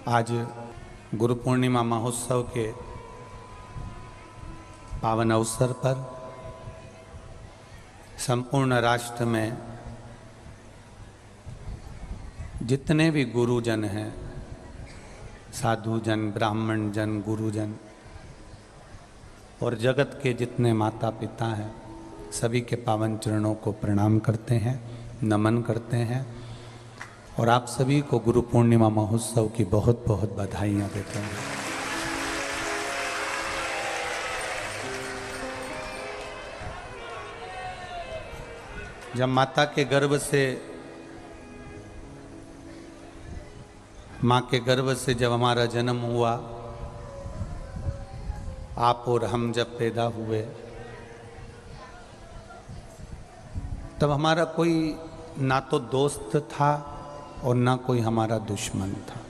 आज गुरु पूर्णिमा महोत्सव के पावन अवसर पर संपूर्ण राष्ट्र में जितने भी गुरुजन हैं, साधुजन, ब्राह्मण जन, गुरुजन और जगत के जितने माता पिता हैं, सभी के पावन चरणों को प्रणाम करते हैं, नमन करते हैं और आप सभी को गुरु पूर्णिमा महोत्सव की बहुत बहुत बधाइयाँ देते हैं। जब माता के गर्भ से, माँ के गर्भ से जब हमारा जन्म हुआ, आप और हम जब पैदा हुए, तब हमारा कोई ना तो दोस्त था और ना कोई हमारा दुश्मन था।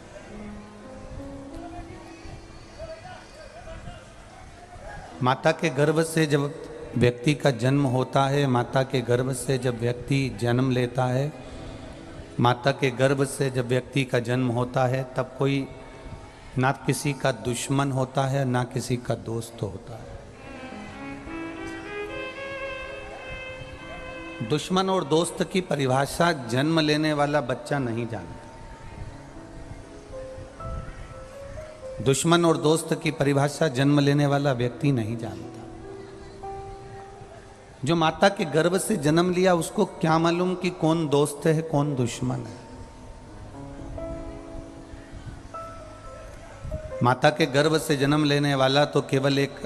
माता के गर्भ से जब व्यक्ति का जन्म होता है, माता के गर्भ से जब व्यक्ति जन्म लेता है, माता के गर्भ से जब व्यक्ति का जन्म होता है, तब कोई ना किसी का दुश्मन होता है ना किसी का दोस्त होता है। दुश्मन और दोस्त की परिभाषा जन्म लेने वाला बच्चा नहीं जानता। दुश्मन और दोस्त की परिभाषा जन्म लेने वाला व्यक्ति नहीं जानता। जो माता के गर्भ से जन्म लिया उसको क्या मालूम कि कौन दोस्त है कौन दुश्मन है। माता के गर्भ से जन्म लेने वाला तो केवल एक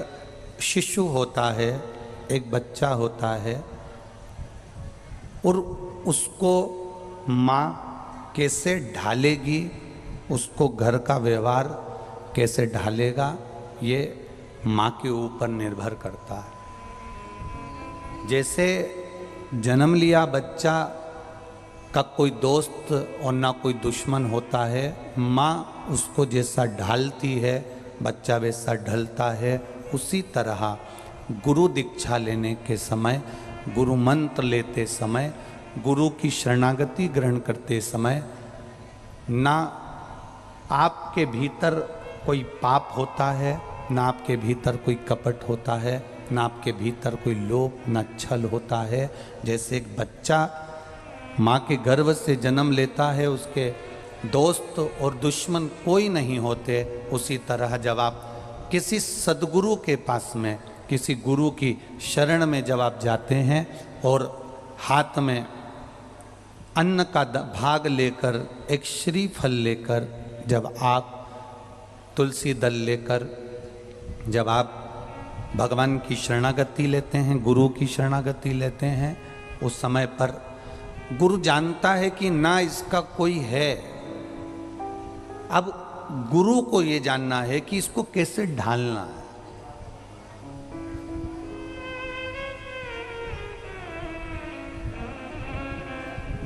शिशु होता है, एक बच्चा होता है, और उसको माँ कैसे ढालेगी, उसको घर का व्यवहार कैसे ढालेगा, ये माँ के ऊपर निर्भर करता है। जैसे जन्म लिया बच्चा का कोई दोस्त और ना कोई दुश्मन होता है, माँ उसको जैसा ढालती है बच्चा वैसा ढलता है। उसी तरह गुरु दीक्षा लेने के समय, गुरु मंत्र लेते समय, गुरु की शरणागति ग्रहण करते समय ना आपके भीतर कोई पाप होता है, ना आपके भीतर कोई कपट होता है, ना आपके भीतर कोई लोभ ना छल होता है। जैसे एक बच्चा माँ के गर्भ से जन्म लेता है, उसके दोस्त और दुश्मन कोई नहीं होते, उसी तरह जब आप किसी सद्गुरु के पास में, किसी गुरु की शरण में जब आप जाते हैं और हाथ में अन्न का भाग लेकर, एक श्रीफल लेकर, जब आप तुलसी दल लेकर जब आप भगवान की शरणागति लेते हैं, गुरु की शरणागति लेते हैं, उस समय पर गुरु जानता है कि ना इसका कोई है। अब गुरु को ये जानना है कि इसको कैसे ढालना है।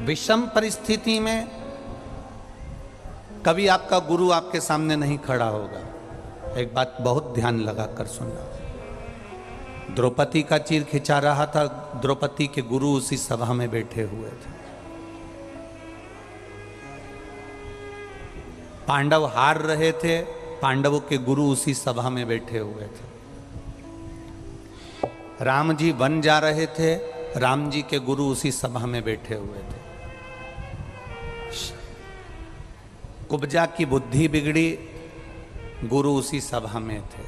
विषम परिस्थिति में कभी आपका गुरु आपके सामने नहीं खड़ा होगा। एक बात बहुत ध्यान लगाकर सुनना। द्रौपदी का चीर खिंचा रहा था, द्रौपदी के गुरु उसी सभा में बैठे हुए थे। पांडव हार रहे थे, पांडवों के गुरु उसी सभा में बैठे हुए थे। राम जी वन जा रहे थे, राम जी के गुरु उसी सभा में बैठे हुए थे। कुब्जा की बुद्धि बिगड़ी, गुरु उसी सभा में थे।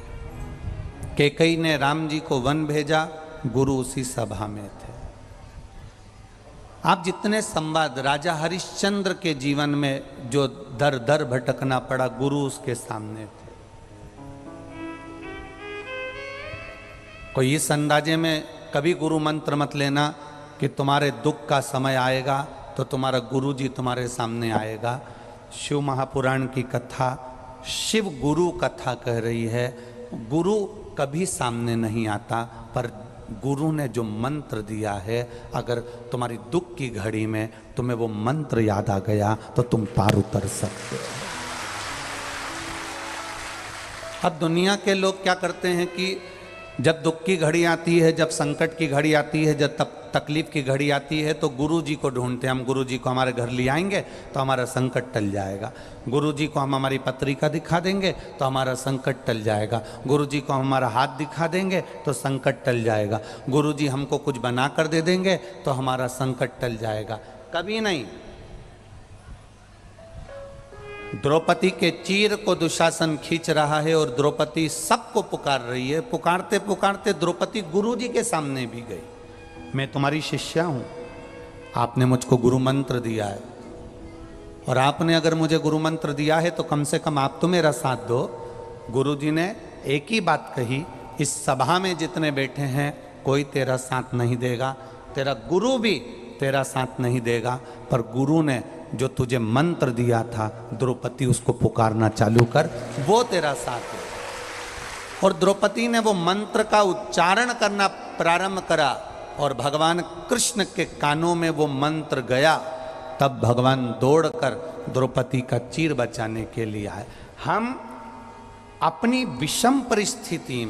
कैकेयी ने राम जी को वन भेजा, गुरु उसी सभा में थे। आप जितने संवाद, राजा हरिश्चंद्र के जीवन में जो दर दर भटकना पड़ा, गुरु उसके सामने थे। कोई इस अंदाजे में कभी गुरु मंत्र मत लेना कि तुम्हारे दुख का समय आएगा तो तुम्हारा गुरु जी तुम्हारे सामने आएगा। शिव महापुराण की कथा शिव गुरु कथा कह रही है, गुरु कभी सामने नहीं आता, पर गुरु ने जो मंत्र दिया है, अगर तुम्हारी दुख की घड़ी में तुम्हें वो मंत्र याद आ गया तो तुम पार उतर सकते हो। अब दुनिया के लोग क्या करते हैं कि जब दुख की घड़ी आती है, जब संकट की घड़ी आती है, जब तकलीफ की घड़ी आती है तो गुरु जी को ढूंढते हैं, हम गुरु जी को हमारे घर ले आएंगे तो हमारा संकट टल जाएगा। गुरु जी को हम हमारी पत्रिका दिखा देंगे तो हमारा संकट टल जाएगा। गुरु जी को हम हमारा हाथ दिखा देंगे तो संकट टल जाएगा। गुरु जी हमको कुछ बना कर दे देंगे तो हमारा संकट टल जाएगा। कभी नहीं। द्रौपदी के चीर को दुशासन खींच रहा है और द्रौपदी सबको पुकार रही है। पुकारते पुकारते द्रौपदी गुरु जी के सामने भी गई। मैं तुम्हारी शिष्या हूं, आपने मुझको गुरु मंत्र दिया है और आपने अगर मुझे गुरु मंत्र दिया है तो कम से कम आप तो मेरा साथ दो। गुरु जी ने एक ही बात कही, इस सभा में जितने बैठे हैं कोई तेरा साथ नहीं देगा, तेरा गुरु भी तेरा साथ नहीं देगा, पर गुरु ने जो तुझे मंत्र दिया था द्रौपदी उसको पुकारना चालू कर, वो तेरा साथ है। और द्रौपदी ने वो मंत्र का उच्चारण करना प्रारंभ करा और भगवान कृष्ण के कानों में वो मंत्र गया। तब भगवान दौड़कर द्रौपदी का चीर बचाने के लिए आए। हम अपनी विषम परिस्थिति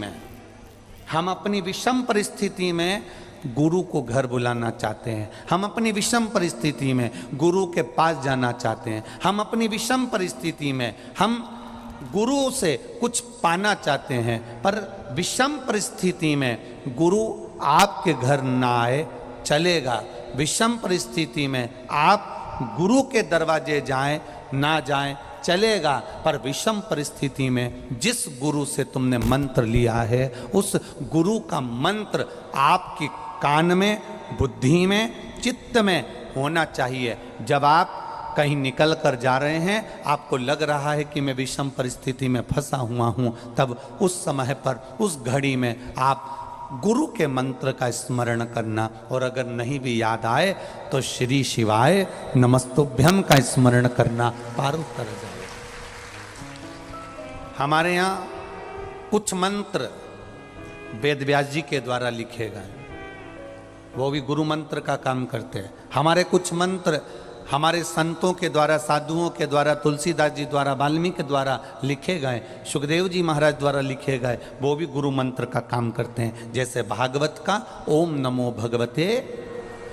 में गुरु को घर बुलाना चाहते हैं। हम अपनी विषम परिस्थिति में गुरु के पास जाना चाहते हैं। हम अपनी विषम परिस्थिति में हम गुरु से कुछ पाना चाहते हैं, पर विषम परिस्थिति में गुरु आपके घर ना आए चलेगा। विषम परिस्थिति में आप गुरु के दरवाजे जाएं ना जाएं चलेगा, पर विषम परिस्थिति में जिस गुरु से तुमने मंत्र लिया है उस गुरु का मंत्र आपकी कान में, बुद्धि में, चित्त में होना चाहिए। जब आप कहीं निकल कर जा रहे हैं, आपको लग रहा है कि मैं विषम परिस्थिति में फंसा हुआ हूं, तब उस समय पर, उस घड़ी में आप गुरु के मंत्र का स्मरण करना, और अगर नहीं भी याद आए तो श्री शिवाय नमस्तुभ्यम का स्मरण करना पार उतर जाए। हमारे यहाँ कुछ मंत्र वेद व्यास जी के द्वारा लिखे गए, वो भी गुरु मंत्र का काम करते हैं। हमारे कुछ मंत्र हमारे संतों के द्वारा, साधुओं के द्वारा, तुलसीदास जी द्वारा, वाल्मीकि द्वारा लिखे गए, सुखदेव जी महाराज द्वारा लिखे गए, वो भी गुरु मंत्र का काम करते हैं। जैसे भागवत का ओम नमो भगवते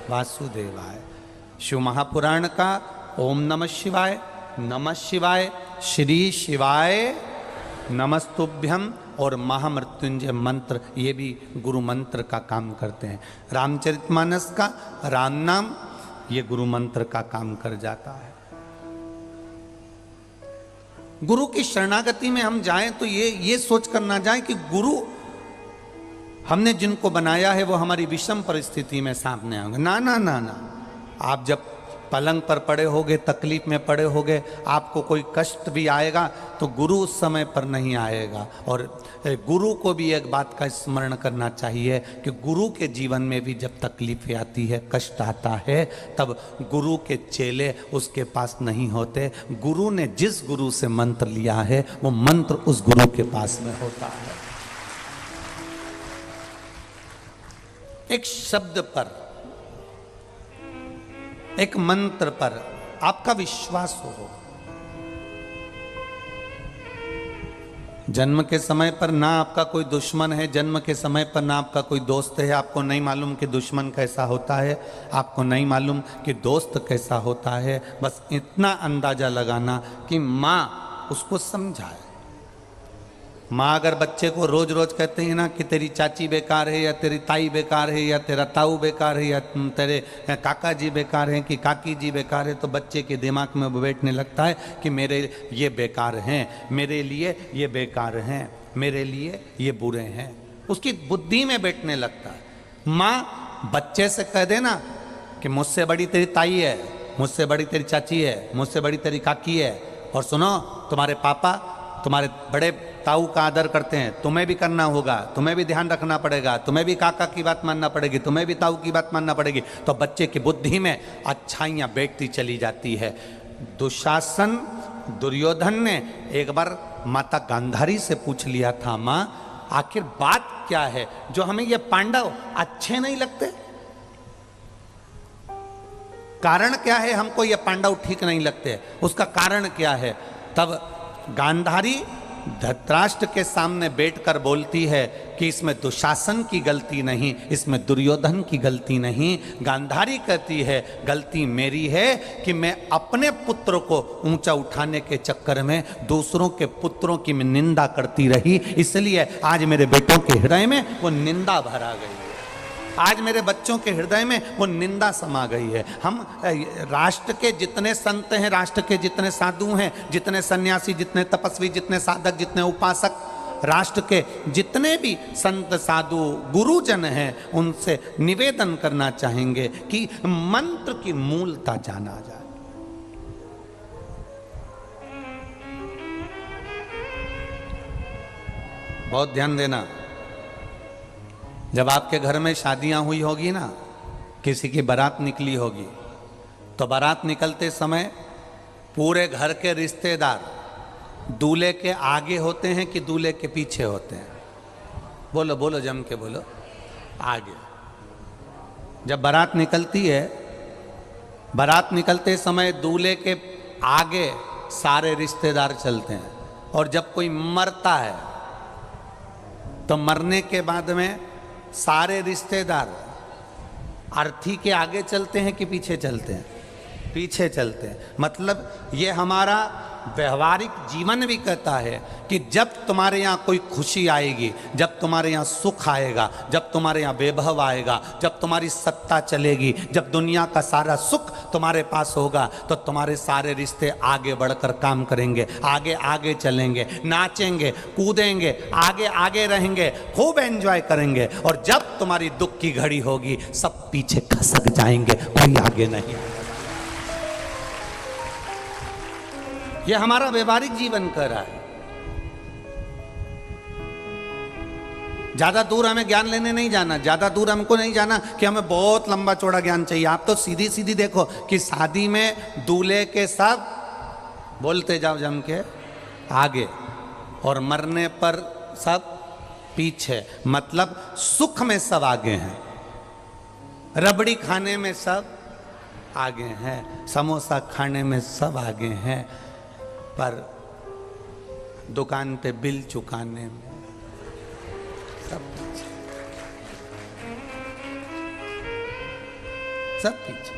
वासुदेवाय, शिव महापुराण का ओम नमः शिवाय, नमः शिवाय, श्री शिवाय नमस्तुभ्यम, और महामृत्युंजय मंत्र, ये भी गुरु मंत्र का काम करते हैं। रामचरितमानस का राम नाम, ये गुरु मंत्र का काम कर जाता है। गुरु की शरणागति में हम जाएं तो ये सोच कर ना जाएं कि गुरु हमने जिनको बनाया है वो हमारी विषम परिस्थिति में सामने आएंगे। ना ना ना ना, आप जब पलंग पर पड़े होगे, तकलीफ में पड़े होगे, आपको कोई कष्ट भी आएगा तो गुरु उस समय पर नहीं आएगा। और गुरु को भी एक बात का स्मरण करना चाहिए कि गुरु के जीवन में भी जब तकलीफें आती है, कष्ट आता है, तब गुरु के चेले उसके पास नहीं होते। गुरु ने जिस गुरु से मंत्र लिया है वो मंत्र उस गुरु के पास में होता है। एक शब्द पर, एक मंत्र पर आपका विश्वास हो। जन्म के समय पर ना आपका कोई दुश्मन है, जन्म के समय पर ना आपका कोई दोस्त है। आपको नहीं मालूम कि दुश्मन कैसा होता है, आपको नहीं मालूम कि दोस्त कैसा होता है। बस इतना अंदाजा लगाना कि माँ उसको समझाए। माँ अगर बच्चे को रोज रोज कहते हैं ना कि तेरी चाची बेकार है, या तेरी ताई बेकार है, या तेरा ताऊ बेकार है, या तेरे काका जी बेकार हैं कि काकी जी बेकार है, तो बच्चे के दिमाग में वो बैठने लगता है कि मेरे ये बेकार हैं, मेरे लिए ये बेकार हैं, मेरे लिए ये बुरे हैं। उसकी बुद्धि में बैठने लगता है। माँ बच्चे से कह देना कि मुझसे बड़ी तेरी ताई है, मुझसे बड़ी तेरी चाची है, मुझसे बड़ी तेरी काकी है, और सुनो तुम्हारे पापा तुम्हारे बड़े ताऊ का आदर करते हैं, तुम्हें भी करना होगा, तुम्हें भी ध्यान रखना पड़ेगा, तुम्हें भी काका की बात मानना पड़ेगी, तुम्हें भी ताऊ की बात मानना पड़ेगी। तो बच्चे की बुद्धि में अच्छाइयाँ बैठती चली जाती है। दुशासन, दुर्योधन ने एक बार माता गांधारी से पूछ लिया था, माँ आखिर बात क्या है जो हमें ये पांडव अच्छे नहीं लगते? कारण क्या है हमको ये पांडव ठीक नहीं लगते? उसका कारण क्या है? तब गांधारी धृतराष्ट्र के सामने बैठकर बोलती है कि इसमें दुशासन की गलती नहीं, इसमें दुर्योधन की गलती नहीं। गांधारी कहती है गलती मेरी है कि मैं अपने पुत्र को ऊंचा उठाने के चक्कर में दूसरों के पुत्रों की मैं निंदा करती रही, इसलिए आज मेरे बेटों के हृदय में वो निंदा भरा गई है, आज मेरे बच्चों के हृदय में वो निंदा समा गई है। हम राष्ट्र के जितने संत हैं, राष्ट्र के जितने साधु हैं, जितने सन्यासी, जितने तपस्वी, जितने साधक, जितने उपासक, राष्ट्र के जितने भी संत साधु गुरुजन हैं, उनसे निवेदन करना चाहेंगे कि मंत्र की मूलता जाना जाए। बहुत ध्यान देना, जब आपके घर में शादियां हुई होगी ना, किसी की बारात निकली होगी, तो बारात निकलते समय पूरे घर के रिश्तेदार दूल्हे के आगे होते हैं कि दूल्हे के पीछे होते हैं? बोलो बोलो, जम के बोलो। आगे। जब बारात निकलती है, बारात निकलते समय दूल्हे के आगे सारे रिश्तेदार चलते हैं, और जब कोई मरता है तो मरने के बाद में सारे रिश्तेदार अर्थी के आगे चलते हैं कि पीछे चलते हैं? पीछे चलते हैं। मतलब ये हमारा व्यवहारिक जीवन भी कहता है कि जब तुम्हारे यहाँ कोई खुशी आएगी, जब तुम्हारे यहाँ सुख आएगा, जब तुम्हारे यहाँ वैभव आएगा, जब तुम्हारी सत्ता चलेगी, जब दुनिया का सारा सुख तुम्हारे पास होगा, तो तुम्हारे सारे रिश्ते आगे बढ़कर काम करेंगे, आगे आगे चलेंगे, नाचेंगे, कूदेंगे, आगे आगे रहेंगे, खूब एंजॉय करेंगे। और जब तुम्हारी दुख की घड़ी होगी, सब पीछे खसक जाएंगे, कोई आगे नहीं। यह हमारा व्यवहारिक जीवन कर रहा है। ज्यादा दूर हमें ज्ञान लेने नहीं जाना, ज्यादा दूर हमको नहीं जाना कि हमें बहुत लंबा चौड़ा ज्ञान चाहिए। आप तो सीधी सीधी देखो कि शादी में दूल्हे के सब बोलते जाओ जम के आगे, और मरने पर सब पीछे। मतलब सुख में सब आगे हैं, रबड़ी खाने में सब आगे हैं, समोसा खाने में सब आगे हैं, पर दुकान पे बिल चुकाने में सब पीछे, सब पीछे।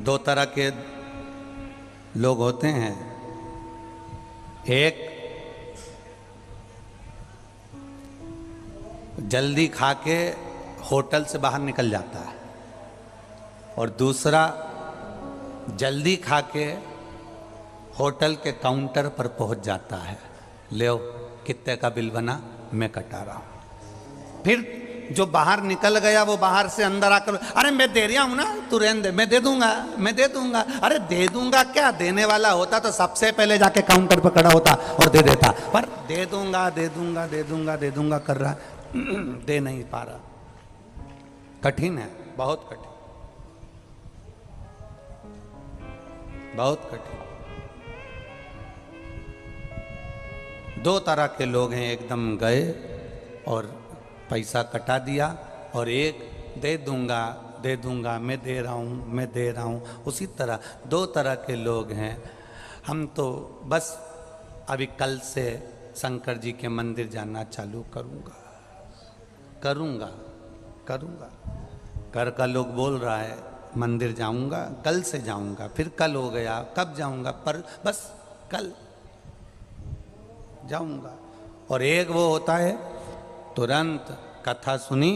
दो तरह के लोग होते हैं, एक जल्दी खा के होटल से बाहर निकल जाता है, और दूसरा जल्दी खा के होटल के काउंटर पर पहुंच जाता है। ले कितने का बिल बना, मैं कटा रहा हूं। फिर जो बाहर निकल गया वो बाहर से अंदर आकर, अरे मैं दे रहा हूं ना, तू रहने दे, मैं दे दूंगा, मैं दे दूंगा। अरे दे दूंगा क्या, देने वाला होता तो सबसे पहले जाके काउंटर पर खड़ा होता और दे देता, पर दे दूंगा दे दूंगा दे दूंगा दे दूंगा कर रहा, दे नहीं पा रहा। कठिन है, बहुत कठिन, बहुत कठिन। दो तरह के लोग हैं, एकदम गए और पैसा कटा दिया, और एक दे दूंगा दे दूंगा, मैं दे रहा हूँ मैं दे रहा हूँ। उसी तरह दो तरह के लोग हैं। हम तो बस अभी कल से शंकर जी के मंदिर जाना चालू करूँगा करूँगा करूँगा। घर का लोग बोल रहा है मंदिर जाऊँगा, कल से जाऊँगा, फिर कल हो गया, कब जाऊँगा, पर बस कल जाऊँगा। और एक वो होता है तुरंत कथा सुनी,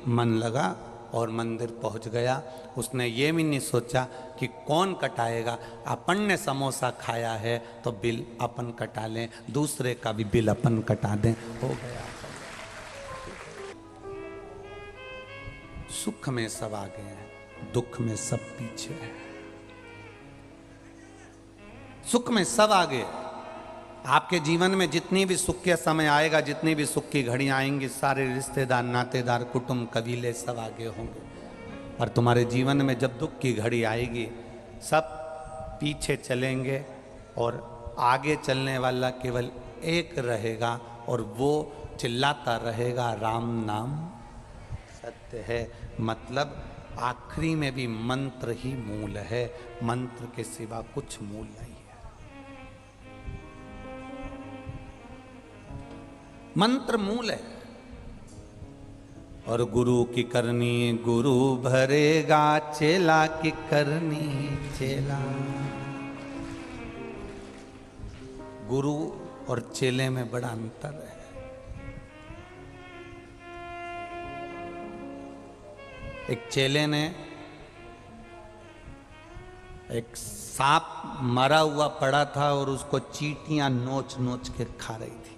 मन लगा और मंदिर पहुंच गया। उसने ये भी नहीं सोचा कि कौन कटाएगा, अपन ने समोसा खाया है तो बिल अपन कटा लें, दूसरे का भी बिल अपन कटा दें, हो गया। सुख में सब आगे हैं, दुख में सब पीछे है। सुख में सब आगे। आपके जीवन में जितनी भी सुख के समय आएगा, जितनी भी सुख की घड़ियां आएंगी, सारे रिश्तेदार, नातेदार, कुटुंब, कबीले सब आगे होंगे। और तुम्हारे जीवन में जब दुख की घड़ी आएगी, सब पीछे चलेंगे और आगे चलने वाला केवल एक रहेगा, और वो चिल्लाता रहेगा राम नाम सत्य है। मतलब आखिरी में भी मंत्र ही मूल है, मंत्र के सिवा कुछ मूल नहीं है। मंत्र मूल है। और गुरु की करनी गुरु भरेगा, चेला की करनी चेला। गुरु और चेले में बड़ा अंतर है। एक चेले ने एक सांप मरा हुआ पड़ा था और उसको चींटियां नोच नोच के खा रही थी।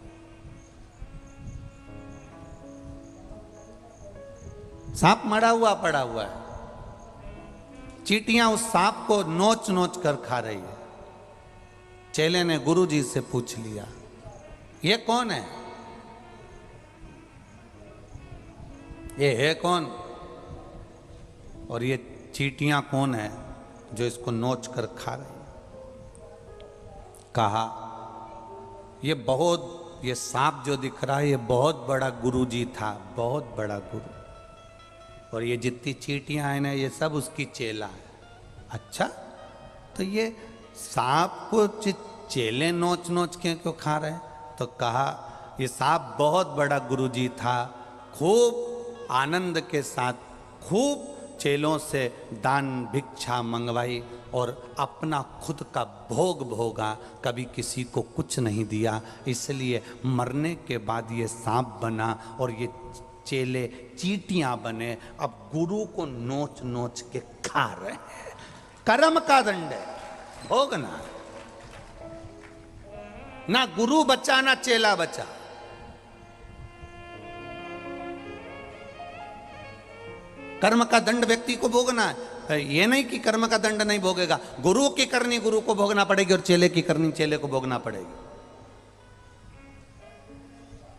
सांप मरा हुआ पड़ा हुआ है, चींटियां उस सांप को नोच नोच कर खा रही है। चेले ने गुरुजी से पूछ लिया, ये कौन है? ये है कौन? और ये चींटियां कौन है जो इसको नोच कर खा रही? कहा, ये सांप जो दिख रहा है ये बहुत बड़ा गुरुजी था, बहुत बड़ा गुरु। और ये जितनी चींटियां हैं ना, ये सब उसकी चेला है। अच्छा, तो ये सांप को चेले नोच नोच के क्यों खा रहे हैं? तो कहा, ये सांप बहुत बड़ा गुरुजी था, खूब आनंद के साथ खूब चेलों से दान भिक्षा मंगवाई और अपना खुद का भोग भोगा, कभी किसी को कुछ नहीं दिया, इसलिए मरने के बाद ये सांप बना और ये चेले चींटियां बने, अब गुरु को नोच नोच के खा रहे हैं। कर्म का दंड है, भोगना। ना गुरु बचा ना चेला बचा। कर्म का दंड व्यक्ति को भोगना है। ये नहीं कि कर्म का दंड नहीं भोगेगा, गुरु की करनी गुरु को भोगना पड़ेगी और चेले की करनी चेले को भोगना पड़ेगी।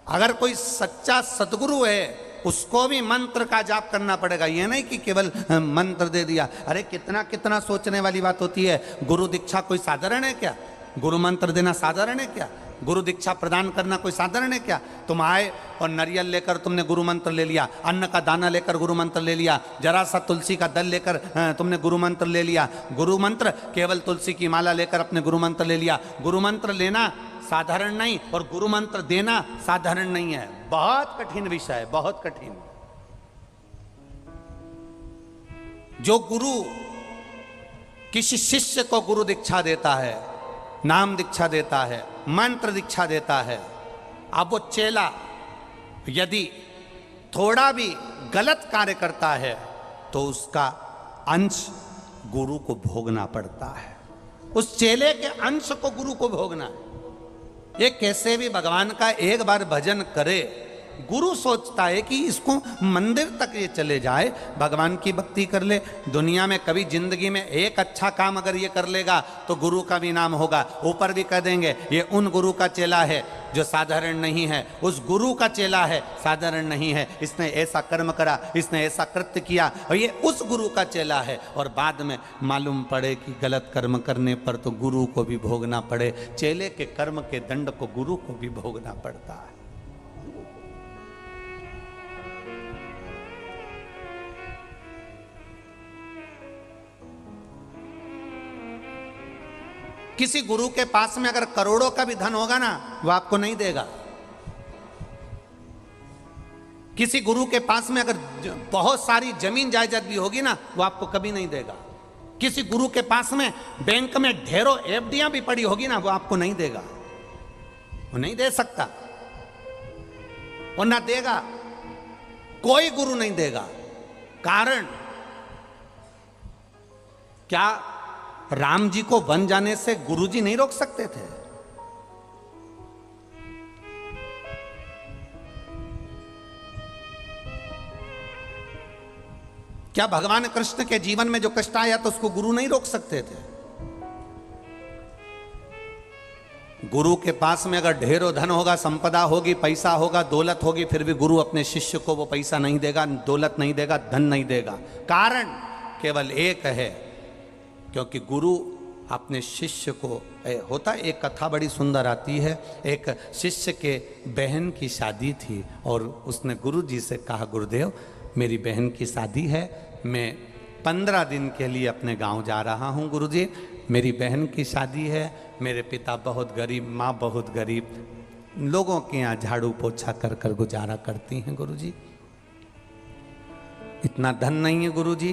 अगर कोई सच्चा सतगुरु है उसको भी मंत्र का जाप करना पड़ेगा। ये नहीं कि केवल मंत्र दे दिया। अरे कितना कितना सोचने वाली बात होती है। गुरु दीक्षा कोई साधारण है क्या? गुरु मंत्र देना साधारण है क्या? गुरु दीक्षा प्रदान करना कोई साधारण है क्या? तुम आए और नारियल लेकर तुमने गुरु मंत्र ले लिया, अन्न का दाना लेकर गुरु मंत्र ले लिया, जरा सा तुलसी का दल लेकर तुमने गुरु मंत्र ले लिया। गुरु मंत्र केवल तुलसी की माला लेकर अपने गुरु मंत्र ले लिया। गुरु मंत्र लेना साधारण नहीं और गुरु मंत्र देना साधारण नहीं है। बहुत कठिन विषय है, बहुत कठिन। जो गुरु किसी शिष्य को गुरु दीक्षा देता है, नाम दीक्षा देता है, मंत्र दीक्षा देता है, अब वो चेला यदि थोड़ा भी गलत कार्य करता है तो उसका अंश गुरु को भोगना पड़ता है। उस चेले के अंश को गुरु को भोगना है। ये कैसे भी भगवान का एक बार भजन करे, गुरु सोचता है कि इसको मंदिर तक ये चले जाए, भगवान की भक्ति कर ले। दुनिया में कभी जिंदगी में एक अच्छा काम अगर ये कर लेगा तो गुरु का भी नाम होगा। ऊपर भी कह देंगे ये उन गुरु का चेला है जो साधारण नहीं है, उस गुरु का चेला है, साधारण नहीं है, इसने ऐसा कर्म करा, इसने ऐसा कृत्य किया और ये उस गुरु का चेला है। और बाद में मालूम पड़े कि गलत कर्म करने पर तो गुरु को भी भोगना पड़े। चेले के कर्म के दंड को गुरु को भी भोगना पड़ता है। किसी गुरु के पास में अगर करोड़ों का भी धन होगा ना, वो आपको नहीं देगा। किसी गुरु के पास में अगर बहुत सारी जमीन जायदाद भी होगी ना, वो आपको कभी नहीं देगा। किसी गुरु के पास में बैंक में ढेरों एफडियां भी पड़ी होगी ना, वो आपको नहीं देगा। वो नहीं दे सकता और ना देगा, कोई गुरु नहीं देगा। कारण क्या राम जी को वन जाने से गुरु जी नहीं रोक सकते थे? क्या भगवान कृष्ण के जीवन में जो कष्ट आया तो उसको गुरु नहीं रोक सकते थे? गुरु के पास में अगर ढेरों धन होगा, संपदा होगी, पैसा होगा, दौलत होगी, फिर भी गुरु अपने शिष्य को वो पैसा नहीं देगा, दौलत नहीं देगा, धन नहीं देगा। कारण केवल एक है, क्योंकि गुरु अपने शिष्य को होता। एक कथा बड़ी सुंदर आती है। एक शिष्य के बहन की शादी थी और उसने गुरु जी से कहा, गुरुदेव मेरी बहन की शादी है, मैं 15 दिन के लिए अपने गांव जा रहा हूं गुरुजी, मेरी बहन की शादी है, मेरे पिता बहुत गरीब, माँ बहुत गरीब, लोगों के यहाँ झाड़ू पोछा कर कर गुजारा करती हैं गुरुजी, इतना धन नहीं है गुरुजी,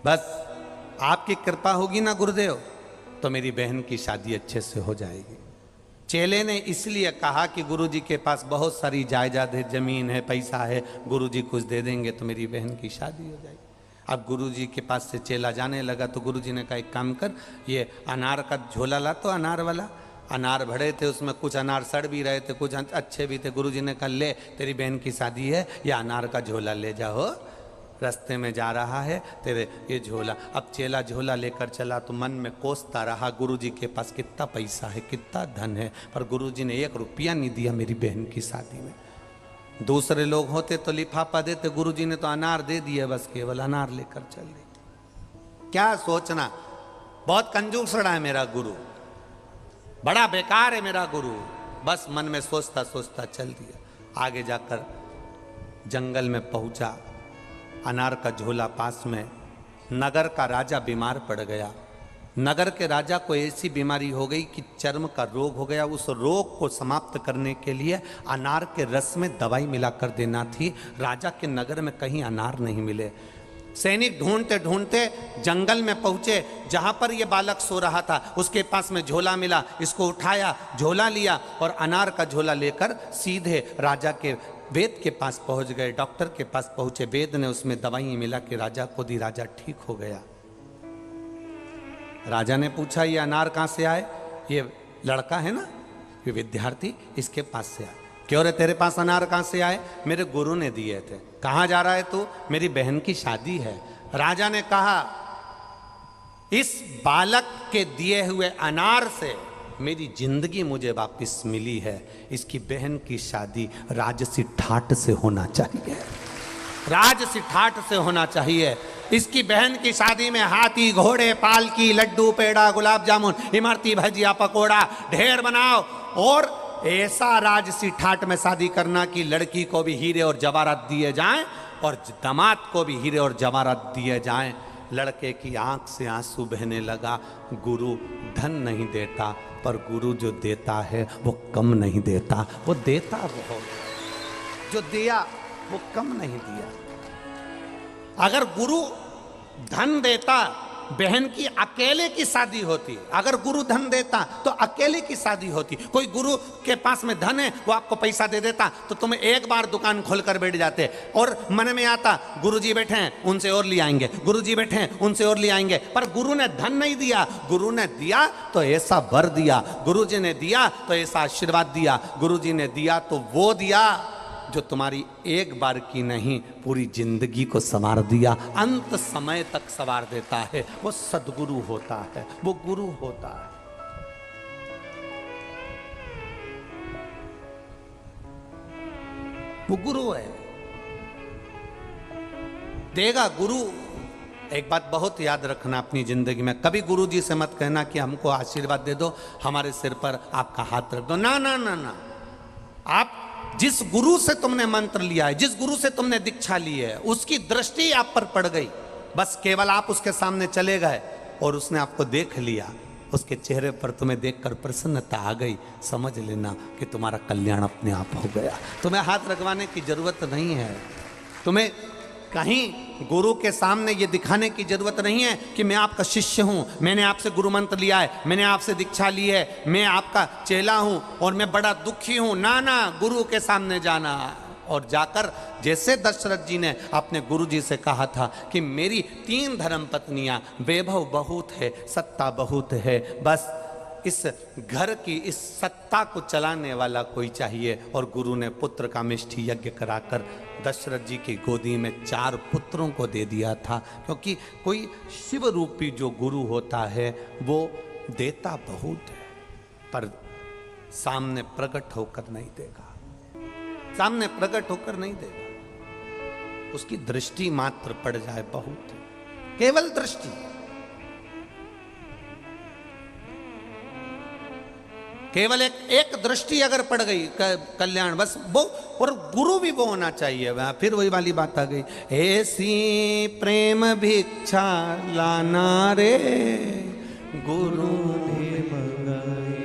बस आपकी कृपा होगी ना गुरुदेव तो मेरी बहन की शादी अच्छे से हो जाएगी। चेले ने इसलिए कहा कि गुरुजी के पास बहुत सारी जायदाद है, जमीन है, पैसा है, गुरुजी कुछ दे देंगे तो मेरी बहन की शादी हो जाएगी। अब गुरुजी के पास से चेला जाने लगा तो गुरुजी ने कहा एक काम कर, ये अनार का झोला ला, तो अनार वाला अनार भरे थे, उसमें कुछ अनार सड़ भी रहे थे, कुछ अच्छे भी थे। गुरुजी ने कहा ले तेरी बहन की शादी है, या अनार का झोला ले जाओ, रास्ते में जा रहा है तेरे ये झोला। अब चेला झोला लेकर चला तो मन में कोसता रहा गुरुजी के पास कितना पैसा है, कितना धन है, पर गुरुजी ने 1 रुपया नहीं दिया मेरी बहन की शादी में। दूसरे लोग होते तो लिफाफा देते, गुरुजी ने तो अनार दे दिए, बस केवल अनार लेकर चल रही। क्या सोचना, बहुत कंजूसड़ा है मेरा गुरु, बड़ा बेकार है मेरा गुरु, बस मन में सोचता सोचता चल दिया। आगे जाकर जंगल में पहुंचा, अनार का झोला पास में, नगर का राजा बीमार पड़ गया। नगर के राजा को ऐसी बीमारी हो गई कि चर्म का रोग हो गया। उस रोग को समाप्त करने के लिए अनार के रस में दवाई मिलाकर देना थी। राजा के नगर में कहीं अनार नहीं मिले। सैनिक ढूंढते ढूंढते जंगल में पहुंचे, जहां पर यह बालक सो रहा था उसके पास में झोला मिला, इसको उठाया, झोला लिया और अनार का झोला लेकर सीधे राजा के वेद के पास पहुंच गए। डॉक्टर के पास पहुंचे, वेद ने उसमें दवाई मिला के राजा को दी, राजा ठीक हो गया। राजा ने पूछा ये अनार कहां से आए? ये लड़का है ना, ये विद्यार्थी, इसके पास से आए। क्यों रे तेरे पास अनार कहां से आए? मेरे गुरु ने दिए थे। कहां जा रहा है तू? मेरी बहन की शादी है। राजा ने कहा इस बालक के दिए हुए अनार से मेरी जिंदगी मुझे वापस मिली है। इसकी बहन की शादी राजसी ठाट से होना चाहिए, राजसी ठाट से होना चाहिए। इसकी बहन की शादी में हाथी, घोड़े, पालकी, लड्डू, पेड़ा, गुलाब जामुन, इमरती, भजिया, पकोड़ा ढेर बनाओ और ऐसा राजसी ठाट में शादी करना कि लड़की को भी हीरे और जवाहरात दिए जाएं और दामाद को भी हीरे और जवाहरात दिए जाएं। लड़के की आंख से आंसू बहने लगा। गुरु धन नहीं देता, पर गुरु जो देता है वो कम नहीं देता, वो देता बहुत, जो दिया वो कम नहीं दिया। अगर गुरु धन देता, बहन की अकेले की शादी होती। अगर गुरु धन देता तो अकेले की शादी होती। कोई गुरु के पास में धन है, वो आपको पैसा दे देता तो तुम एक बार दुकान खोलकर बैठ जाते और मन में आता गुरुजी बैठे हैं उनसे और ले आएंगे, गुरुजी बैठे हैं उनसे और ले आएंगे। पर गुरु ने धन नहीं दिया, गुरु ने दिया तो ऐसा वर दिया, गुरुजी ने दिया तो ऐसा आशीर्वाद दिया, गुरुजी ने दिया तो वो दिया जो तुम्हारी एक बार की नहीं पूरी जिंदगी को संवार दिया, अंत समय तक संवार देता है। वो सद्गुरु होता है, वो गुरु होता है। वो गुरु है, देगा गुरु। एक बात बहुत याद रखना अपनी जिंदगी में, कभी गुरु जी से मत कहना कि हमको आशीर्वाद दे दो, हमारे सिर पर आपका हाथ रख दो। ना ना ना ना, आप जिस गुरु से तुमने मंत्र लिया है, जिस गुरु से तुमने दीक्षा ली है, उसकी दृष्टि आप पर पड़ गई, बस केवल आप उसके सामने चले गए और उसने आपको देख लिया, उसके चेहरे पर तुम्हें देखकर प्रसन्नता आ गई, समझ लेना कि तुम्हारा कल्याण अपने आप हो गया। तुम्हें हाथ रखवाने की जरूरत नहीं है, तुम्हें कहीं गुरु के सामने ये दिखाने की जरूरत नहीं है कि मैं आपका शिष्य हूं, मैंने आपसे गुरु मंत्र लिया है, मैंने आपसे दीक्षा ली है, मैं आपका चेला हूं और मैं बड़ा दुखी हूं। ना ना, गुरु के सामने जाना और जाकर जैसे दशरथ जी ने अपने गुरु जी से कहा था कि मेरी 3 धर्म पत्नियां, वैभव बहुत है, सत्ता बहुत है, बस इस घर की इस सत्ता को चलाने वाला कोई चाहिए। और गुरु ने पुत्र का मिष्ठी यज्ञ कराकर दशरथ जी की गोदी में 4 पुत्रों को दे दिया था, क्योंकि कोई शिव रूपी जो गुरु होता है वो देता बहुत है पर सामने प्रकट होकर नहीं देगा, सामने प्रकट होकर नहीं देगा। उसकी दृष्टि मात्र पड़ जाए बहुत, केवल दृष्टि, केवल एक दृष्टि अगर पड़ गई कल्याण, बस वो। और गुरु भी वो होना चाहिए। वह फिर वही वाली बात आ गई, ऐसी प्रेम भिक्षा लाना रे गुरु ने मंगाई,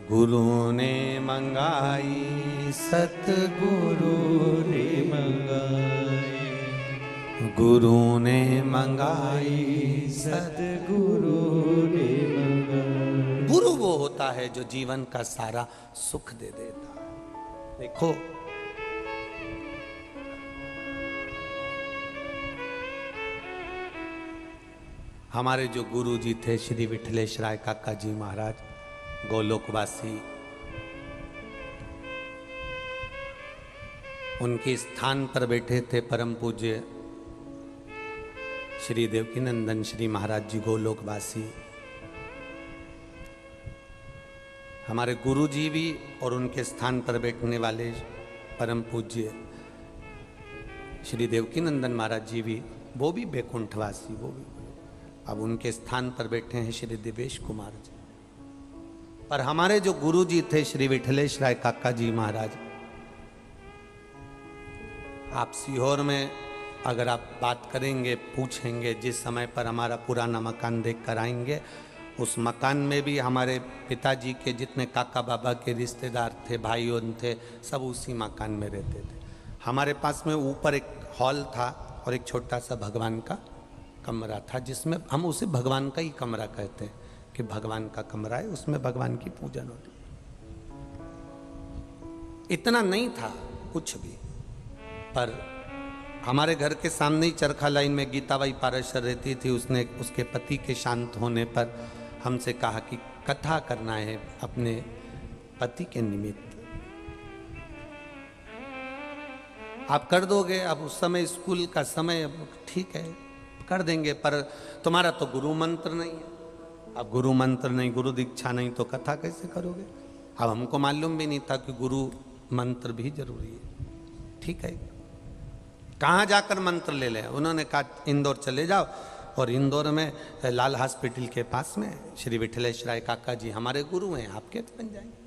गुरु ने मंगाई, सतगुरु ने मंगाई, गुरु ने मंगाई, सतगुरु ने मंगाई। गुरु वो होता है जो जीवन का सारा सुख दे देता है। देखो, हमारे जो गुरु जी थे श्री विठलेश राय काका जी महाराज, गोलोकवासी, उनके स्थान पर बैठे थे परम पूज्य श्री देवकीनंदन श्री महाराज जी गोलोकवासी। हमारे गुरु जी भी और उनके स्थान पर बैठने वाले परम पूज्य श्री देवकीनंदन महाराज जी भी, वो भी बैकुंठवासी, वो भी। अब उनके स्थान पर बैठे हैं श्री दिवेश कुमार जी। पर हमारे जो गुरु जी थे श्री विठलेश राय काका जी महाराज, आप सीहोर में अगर आप बात करेंगे, पूछेंगे, जिस समय पर हमारा पुराना मकान देख कर आएंगे, उस मकान में भी हमारे पिताजी के जितने काका बाबा के रिश्तेदार थे, भाइयों थे, सब उसी मकान में रहते थे। हमारे पास में ऊपर एक हॉल था और एक छोटा सा भगवान का कमरा था, जिसमें हम उसे भगवान का ही कमरा कहते हैं कि भगवान का कमरा है, उसमें भगवान की पूजन होती। इतना नहीं था कुछ भी, पर हमारे घर के सामने ही चरखा लाइन में गीताबाई पाराशर रहती थी। उसने उसके पति के शांत होने पर हमसे कहा कि कथा करना है अपने पति के निमित्त, आप कर दोगे? अब उस समय स्कूल का समय, ठीक है कर देंगे, पर तुम्हारा तो गुरु मंत्र नहीं है। अब गुरु मंत्र नहीं, गुरु दीक्षा नहीं, तो कथा कैसे करोगे? अब हमको मालूम भी नहीं था कि गुरु मंत्र भी जरूरी है। ठीक है, कहाँ जाकर मंत्र ले लें? उन्होंने कहा इंदौर चले जाओ, और इंदौर में लाल हॉस्पिटल के पास में श्री विठलेश राय काका जी हमारे गुरु हैं, आपके तो बन जाएंगे।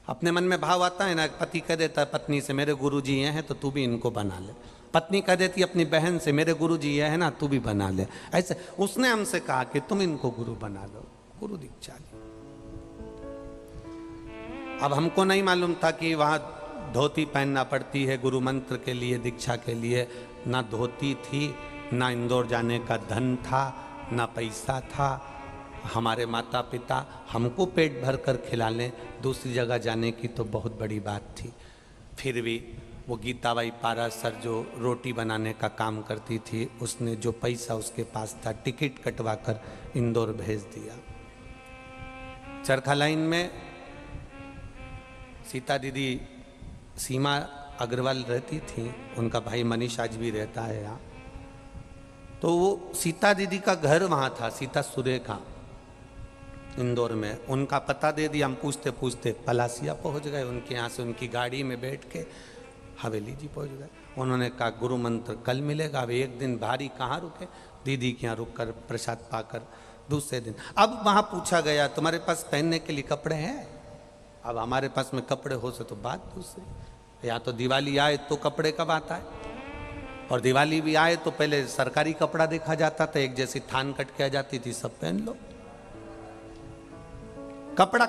अपने मन में भाव आता है ना, पति कह देता है पत्नी से मेरे गुरु जी ये हैं तो तू भी इनको बना ले, पत्नी कह देती अपनी बहन से मेरे गुरु जी ये है ना तू भी बना ले। ऐसे उसने हमसे कहा कि तुम इनको गुरु बना लो, गुरु दीक्षा ली। अब हमको नहीं मालूम था कि वहाँ धोती पहनना पड़ती है गुरु मंत्र के लिए, दीक्षा के लिए। ना धोती थी, ना इंदौर जाने का धन था, ना पैसा था। हमारे माता पिता हमको पेट भर कर खिला लें, दूसरी जगह जाने की तो बहुत बड़ी बात थी। फिर भी वो गीताबाई पाराशर जो रोटी बनाने का काम करती थी, उसने जो पैसा उसके पास था टिकट कटवा कर इंदौर भेज दिया। चरखा लाइन में सीता दीदी सीमा अग्रवाल रहती थी, उनका भाई मनीष आज भी रहता है यहाँ। तो वो सीता दीदी का घर वहाँ था, सीता सुरेखा इंदौर में। उनका पता दे दिया, हम पूछते पूछते पलासिया पहुँच गए। उनके यहाँ से उनकी गाड़ी में बैठ के हवेली जी पहुँच गए। उन्होंने कहा गुरु मंत्र कल मिलेगा। अब एक दिन भारी कहाँ रुके, दीदी के यहाँ रुक कर प्रसाद पाकर दूसरे दिन। अब वहाँ पूछा गया तुम्हारे पास पहनने के लिए कपड़े हैं? अब हमारे पास में कपड़े हो से तो बात दूसरी, या तो दिवाली आए तो कपड़े का बात आए, और दिवाली भी आए तो पहले सरकारी कपड़ा देखा जाता था, एक जैसी थान कट के आ जाती थी, सब पहन लो। कपड़ा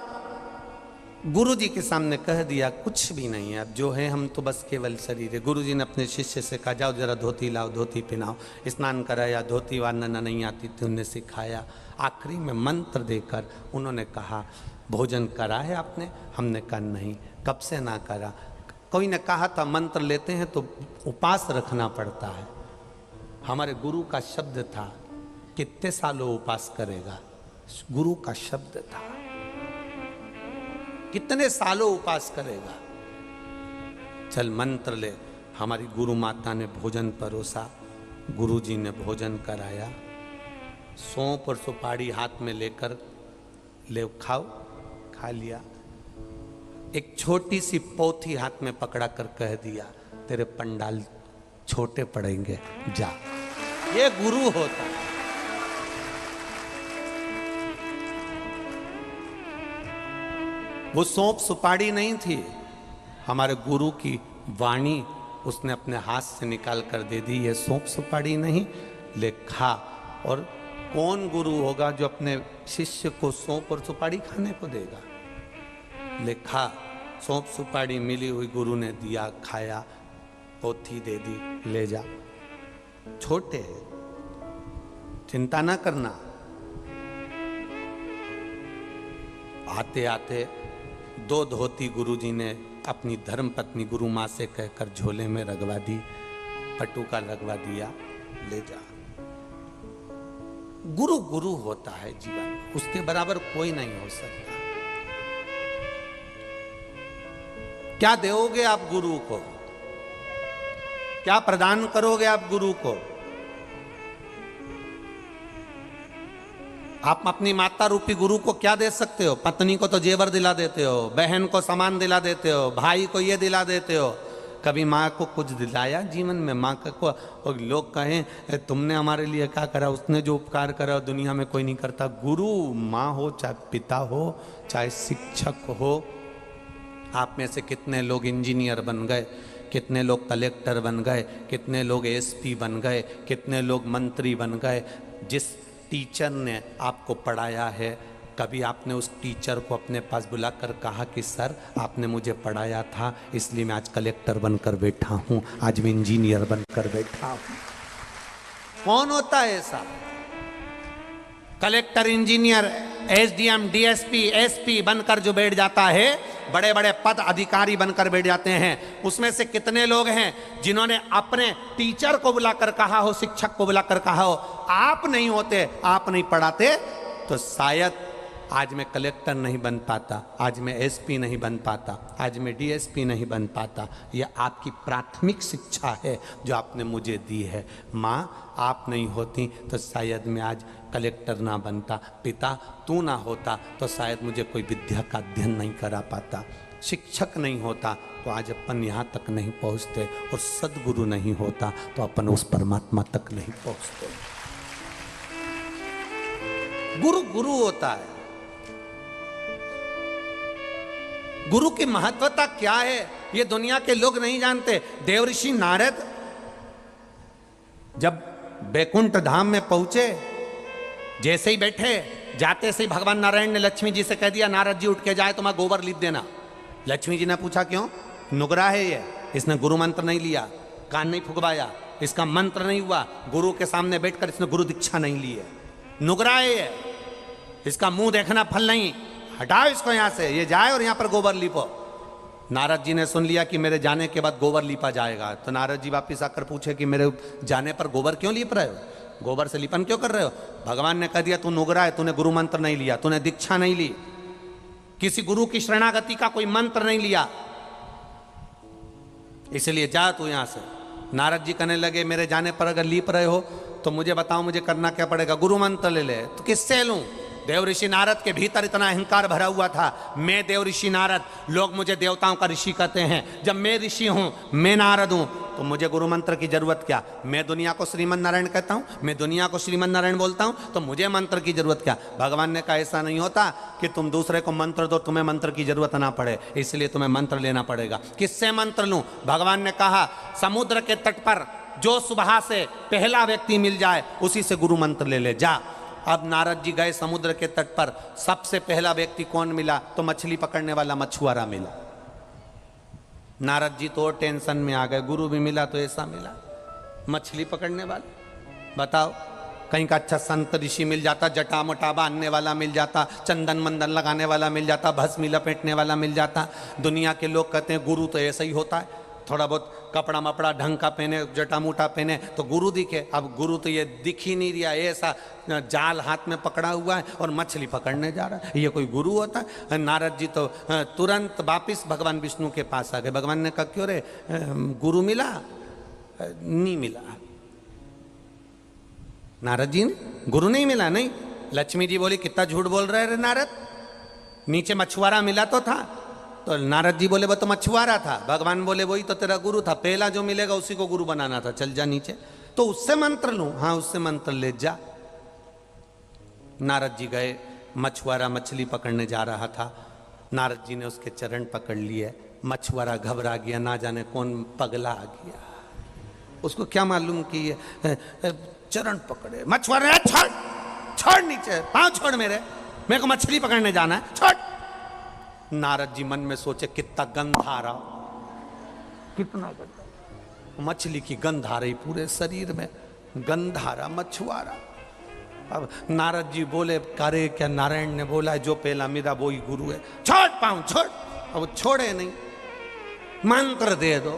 गुरु जी के सामने कह दिया कुछ भी नहीं है, अब जो है हम तो बस केवल शरीर है। गुरु जी ने अपने शिष्य से कहा जाओ जरा धोती लाओ, धोती पहनाओ। स्नान कराया, धोती वानना नहीं आती थी, उन्हें सिखाया। आखिरी में मंत्र देकर उन्होंने कहा भोजन करा है आपने? हमने कहा नहीं। कब से ना करा? कोई ने कहा था मंत्र लेते हैं तो उपास रखना पड़ता है। हमारे गुरु का शब्द था कितने सालों उपास करेगा, गुरु का शब्द था, कितने सालों उपास करेगा। चल मंत्र ले। हमारी गुरु माता ने भोजन परोसा, गुरु जी ने भोजन कराया, सौंफ और सुपारी हाथ में लेकर ले खाओ, खा लिया। एक छोटी सी पोथी हाथ में पकड़ा कर कह दिया तेरे पंडाल छोटे पड़ेंगे, जा। ये गुरु होता है। वो सौंप सुपारी नहीं थी, हमारे गुरु की वाणी उसने अपने हाथ से निकाल कर दे दी। ये सौंप सुपारी नहीं, ले खा। और कौन गुरु होगा जो अपने शिष्य को सौंप और सुपारी खाने को देगा? ले खा। सौंप सुपारी मिली हुई गुरु ने दिया, खाया, पोथी दे दी, ले जा। छोटे हैं, चिंता ना करना। आते आते 2 धोती गुरुजी ने अपनी धर्म पत्नी गुरु माँ से कहकर झोले में रगवा दी, पटुका लगवा दिया, ले जा। गुरु गुरु होता है जीवन, उसके बराबर कोई नहीं हो सकता। क्या दोगे आप गुरु को? क्या प्रदान करोगे आप गुरु को? आप अपनी माता रूपी गुरु को क्या दे सकते हो? पत्नी को तो जेवर दिला देते हो, बहन को सामान दिला देते हो, भाई को ये दिला देते हो। कभी माँ को कुछ दिलाया जीवन में? माँ को और लोग कहें तुमने हमारे लिए क्या करा, उसने जो उपकार करा दुनिया में कोई नहीं करता। गुरु माँ हो, चाहे पिता हो, चाहे शिक्षक हो। आप में से कितने लोग इंजीनियर बन गए, कितने लोग कलेक्टर बन गए, कितने लोग एसपी बन गए, कितने लोग मंत्री बन गए। जिस टीचर ने आपको पढ़ाया है, कभी आपने उस टीचर को अपने पास बुलाकर कहा कि सर आपने मुझे पढ़ाया था, इसलिए मैं आज कलेक्टर बनकर बैठा हूं, आज मैं इंजीनियर बनकर बैठा हूं? कौन होता है ऐसा? Collector, engineer, SDM, DSP, SP बनकर जो बैठ जाता है, बड़े बड़े पद अधिकारी बनकर बैठ जाते हैं, उसमें से कितने लोग हैं जिन्होंने अपने टीचर को बुलाकर कहा हो, शिक्षक को बुलाकर कहा हो, आप नहीं होते, आप नहीं पढ़ाते तो शायद आज मैं कलेक्टर नहीं बन पाता, आज मैं एसपी नहीं बन पाता, आज मैं डीएसपी नहीं बन पाता। यह आपकी प्राथमिक शिक्षा है जो आपने मुझे दी है। माँ आप नहीं होती तो शायद मैं आज कलेक्टर ना बनता, पिता तू ना होता तो शायद मुझे कोई विद्या का अध्ययन नहीं करा पाता, शिक्षक नहीं होता तो आज अपन यहाँ तक नहीं पहुँचते, और सदगुरु नहीं होता तो अपन उस परमात्मा तक नहीं पहुँचते। गुरु गुरु होता है। गुरु की महत्वता क्या है ये दुनिया के लोग नहीं जानते। देवऋषि नारद जब बैकुंठ धाम में पहुंचे, जैसे ही बैठे, जाते से ही भगवान नारायण ने लक्ष्मी जी से कह दिया नारद जी उठ के जाए तो मैं गोबर लिख देना। लक्ष्मी जी ने पूछा क्यों? नुगरा है ये, इसने गुरु मंत्र नहीं लिया, कान नहीं फुकवाया, इसका मंत्र नहीं हुआ, गुरु के सामने बैठकर इसने गुरु दीक्षा नहीं ली है, नुगरा है ये, इसका मुंह देखना फल नहीं, हटाओ इसको यहां से, ये जाए और यहां पर गोबर लिपो। नारद जी ने सुन लिया कि मेरे जाने के बाद गोबर लिपा जाएगा, तो नारद जी वापिस आकर पूछे कि मेरे जाने पर गोबर क्यों लिप रहे हो, गोबर से लिपन क्यों कर रहे हो? भगवान ने कह दिया तू नुगरा है, तूने गुरु मंत्र नहीं लिया, तूने दीक्षा नहीं ली, किसी गुरु की शरणागति का कोई मंत्र नहीं लिया, इसलिए जा तू यहां से। नारद जी कहने लगे मेरे जाने पर अगर लीप रहे हो तो मुझे बताओ मुझे करना क्या पड़ेगा? गुरु मंत्र ले ले। तो किससे लूं? देवऋषि नारद के भीतर इतना अहंकार भरा हुआ था, मैं देवऋषि नारद, लोग मुझे देवताओं का ऋषि कहते हैं, जब मैं ऋषि हूं, मैं नारद हूं, तो मुझे गुरु मंत्र की जरूरत क्या? मैं दुनिया को श्रीमन नारायण कहता हूं, मैं दुनिया को श्रीमन नारायण बोलता हूं, तो मुझे मंत्र की जरूरत क्या? भगवान ने कहा ऐसा नहीं होता कि तुम दूसरे को मंत्र दो, तुम्हें मंत्र की जरूरत ना पड़े, इसलिए तुम्हें मंत्र लेना पड़ेगा। किससे मंत्र लूं? भगवान ने कहा समुद्र के तट पर जो सुबह से पहला व्यक्ति मिल जाए उसी से गुरु मंत्र ले ले, जा। अब नारद जी गए समुद्र के तट पर, सबसे पहला व्यक्ति कौन मिला? तो मछली पकड़ने वाला मछुआरा मिला। नारद जी तो टेंशन में आ गए, गुरु भी मिला तो ऐसा मिला, मछली पकड़ने वाला। बताओ, कहीं का अच्छा संत ऋषि मिल जाता, जटा मोटा बांधने वाला मिल जाता, चंदन मंदन लगाने वाला मिल जाता, भस्मी लपेटने वाला मिल जाता। दुनिया के लोग कहते हैं गुरु तो ऐसा ही होता है, थोड़ा बहुत कपड़ा मपड़ा ढंग का पहने, जटा मोटा पहने तो गुरु दिखे। अब गुरु तो ये दिख ही नहीं रहा, ऐसा जाल हाथ में पकड़ा हुआ है और मछली पकड़ने जा रहा है, ये कोई गुरु होता है? नारद जी तो तुरंत वापिस भगवान विष्णु के पास आ गए। भगवान ने कहा क्यों रे, गुरु मिला? नहीं मिला। नारद जी ने गुरु नहीं मिला? नहीं। लक्ष्मी जी बोली कितना झूठ बोल रहे रे नारद, नीचे मछुआरा मिला तो था। तो नारद जी बोले वो तो मछुआरा था। भगवान बोले वही तो तेरा गुरु था, पहला जो मिलेगा उसी को गुरु बनाना था, चल जा नीचे। तो उससे मंत्र लूं? हाँ उससे मंत्र ले जा। नारद जी गए, मछुआरा मछली पकड़ने जा रहा था, नारद जी ने उसके चरण पकड़ लिए। मछुआरा घबरा गया, ना जाने कौन पगला आ गया। उसको क्या मालूम कि ये चरण पकड़े। मछुआरा, छोड़ छोड़, नीचे पांव छोड़, मेरे को मछली पकड़ने जाना है, छोड़। नारद जी मन में सोचे कितना गंध आ रहा, कितना गंध, मछली की गंध आ रही पूरे शरीर में, गंध आ रहा मछुआरा। अब नारद जी बोले, करे क्या? नारायण ने बोला जो पहला मेरा वही गुरु है, छोड़ पाऊं, छोड़। अब छोड़े नहीं, मंत्र दे दो,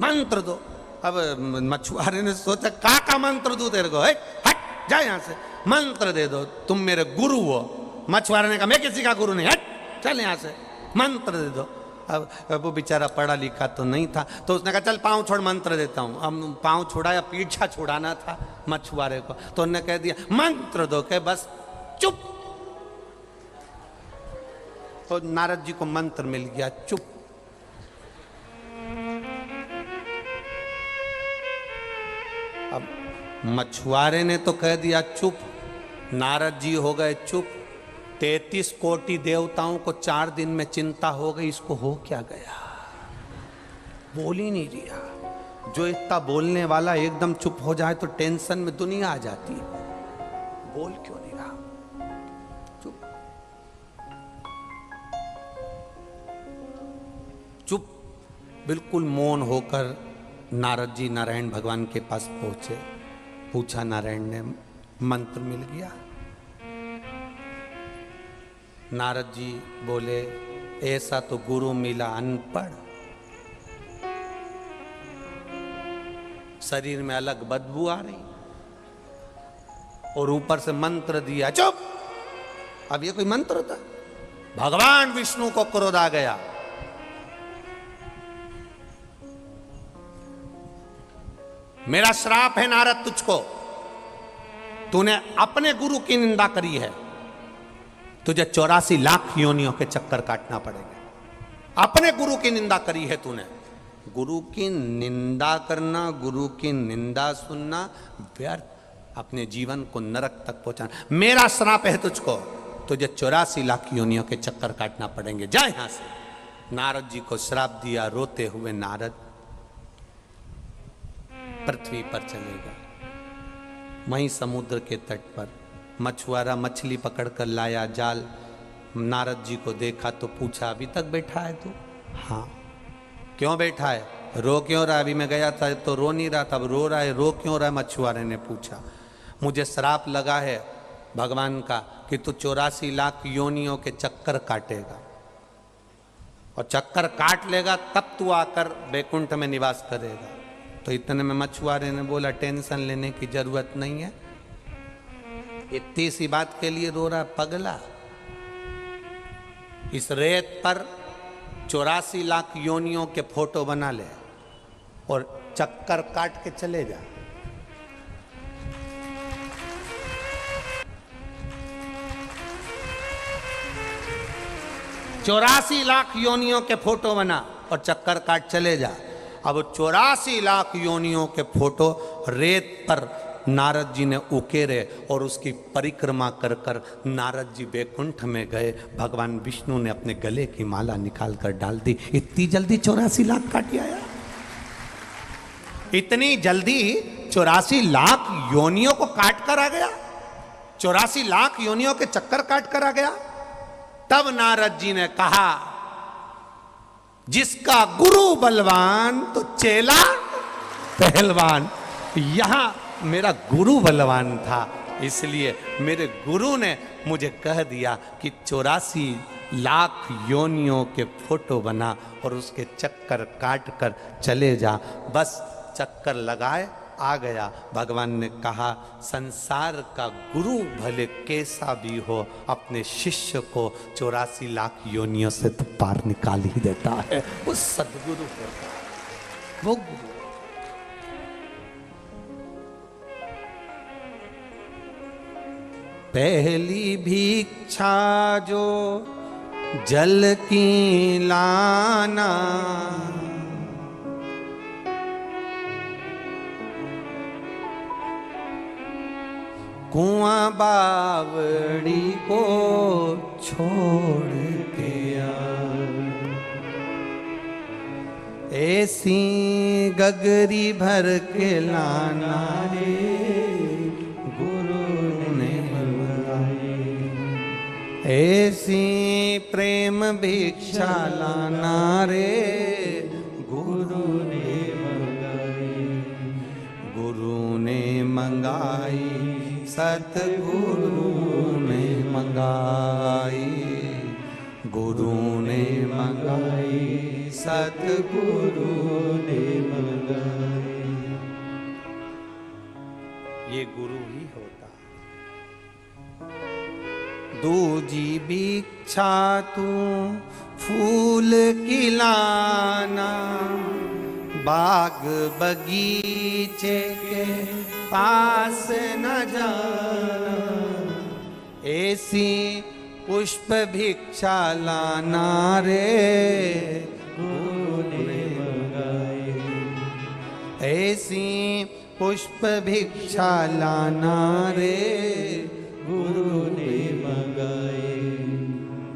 मंत्र दो। अब मछुआरे ने सोचा का मंत्र दू तेरे को, हट जा यहां से, मंत्र दे दो, तुम मेरे गुरु हो। मछुआरे ने कहा मैं किसी का गुरु नहीं, हट चल यहां से, मंत्र दे दो। अब वो बेचारा पढ़ा लिखा तो नहीं था, तो उसने कहा चल पाँव छोड़, मंत्र देता हूँ। अब पाँव छोड़ाया, पीछा छुड़ाना था मछुआरे को, तो उन्होंने कह दिया मंत्र दो, के बस चुप। तो नारद जी को मंत्र मिल गया, चुप। अब मछुआरे ने तो कह दिया चुप, नारद जी हो गए चुप। 33 कोटि देवताओं को 4 दिन में चिंता हो गई, इसको हो क्या गया, बोल ही नहीं रहा। जो इतना बोलने वाला एकदम चुप हो जाए तो टेंशन में दुनिया आ जाती है, बोल क्यों नहीं रहा, चुप चुप। बिल्कुल मौन होकर नारद जी नारायण भगवान के पास पहुंचे। पूछा नारायण ने, मंत्र मिल गया? नारद जी बोले ऐसा तो गुरु मिला अनपढ़, शरीर में अलग बदबू आ रही और ऊपर से मंत्र दिया, चुप। अब ये कोई मंत्र था? भगवान विष्णु को क्रोध आ गया। मेरा श्राप है नारद तुझको, तूने अपने गुरु की निंदा करी है, तुझे 84 लाख योनियों के चक्कर काटना पड़ेंगे। अपने गुरु की निंदा करी है तूने। गुरु की निंदा करना, गुरु की निंदा सुनना व्यर्थ, अपने जीवन को नरक तक पहुंचाना। मेरा श्राप है तुझको, तुझे 84 लाख योनियों के चक्कर काटना पड़ेंगे, जा यहां से। नारद जी को श्राप दिया। रोते हुए नारद पृथ्वी पर चले गए। वहीं समुद्र के तट पर मछुआरा मछली पकड़कर लाया जाल। नारद जी को देखा तो पूछा, अभी तक बैठा है तू? हाँ। क्यों बैठा है? रो क्यों रहा है? अभी मैं गया था तो रो नहीं रहा था, अब रो रहा है, रो क्यों रहा है? मछुआरे ने पूछा। मुझे श्राप लगा है भगवान का कि तू 84 लाख योनियों के चक्कर काटेगा, और चक्कर काट लेगा तब तू आकर बैकुंठ में निवास करेगा। तो इतने में मछुआरे ने बोला, टेंशन लेने की जरूरत नहीं है, इतनी सी बात के लिए रो रहा पगला। इस रेत पर 84 लाख योनियों के फोटो बना ले और चक्कर काट के चले जा। चौरासी लाख योनियों के फोटो बना और चक्कर काट चले जा। अब 84 लाख योनियों के फोटो रेत पर नारद जी ने उकेरे और उसकी परिक्रमा कर कर नारद जी बैकुंठ में गए। भगवान विष्णु ने अपने गले की माला निकाल कर डाल दी। इतनी जल्दी 84 लाख काट आया, इतनी जल्दी 84 लाख योनियों को काट कर आ गया, 84 लाख योनियों के चक्कर काट कर आ गया। तब नारद जी ने कहा, जिसका गुरु बलवान तो चेला पहलवान। यहां मेरा गुरु बलवान था, इसलिए मेरे गुरु ने मुझे कह दिया कि 84 लाख योनियों के फोटो बना और उसके चक्कर काट कर चले जा। बस चक्कर लगाए आ गया। भगवान ने कहा, संसार का गुरु भले कैसा भी हो, अपने शिष्य को 84 लाख योनियों से तो पार निकाल ही देता है। वो सदगुरु होता है, वो गुरु। पहली भिक्षा जो जल की लाना, कुआं बावड़ी को छोड़ के आ। ऐसी गगरी भर के लाना रे गुरु ने मंगाई। ऐसी प्रेम भिक्षा लाना रे गुरु ने मंगाई। गुरु ने मंगाई सतगुरु ने मंगाई। गुरु ने मंगाई सतगुरु ने मंगाई। ये गुरु ही होता। दूजी भिक्षा तू फूल खिलाना, बाग बगीचे के पास न जाना। ऐसी पुष्प भिक्षा लाना रे गुरु ने मंगाई। ऐसी पुष्प भिक्षा लाना रे गुरु ने मंगाई।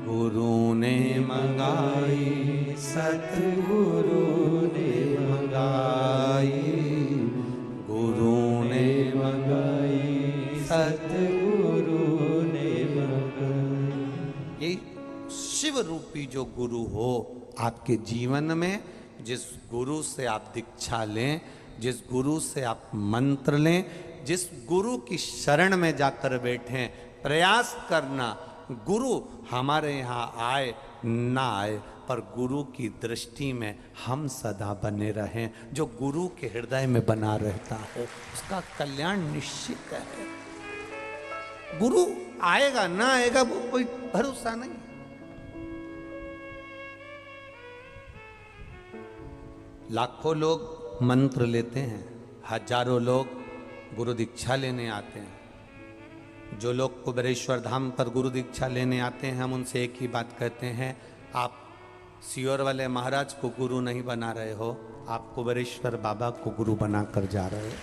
गुरु ने मंगाई सतगुरु ने मंगाई। गुरु ने मंगाई सतगुरु ने मंगाई। ये शिव रूपी जो गुरु हो आपके जीवन में, जिस गुरु से आप दीक्षा लें, जिस गुरु से आप मंत्र लें, जिस गुरु की शरण में जाकर बैठें, प्रयास करना गुरु हमारे यहाँ आए ना आए पर गुरु की दृष्टि में हम सदा बने रहें। जो गुरु के हृदय में बना रहता है उसका कल्याण निश्चित है। गुरु आएगा ना आएगा वो कोई भरोसा नहीं। लाखों लोग मंत्र लेते हैं, हजारों लोग गुरु दीक्षा लेने आते हैं। जो लोग कुबेरेश्वर धाम पर गुरु दीक्षा लेने आते हैं हम उनसे एक ही बात कहते हैं, आप सियोर वाले महाराज को गुरु नहीं बना रहे हो, आप कुबेरेश्वर बाबा को गुरु बनाकर जा रहे हो,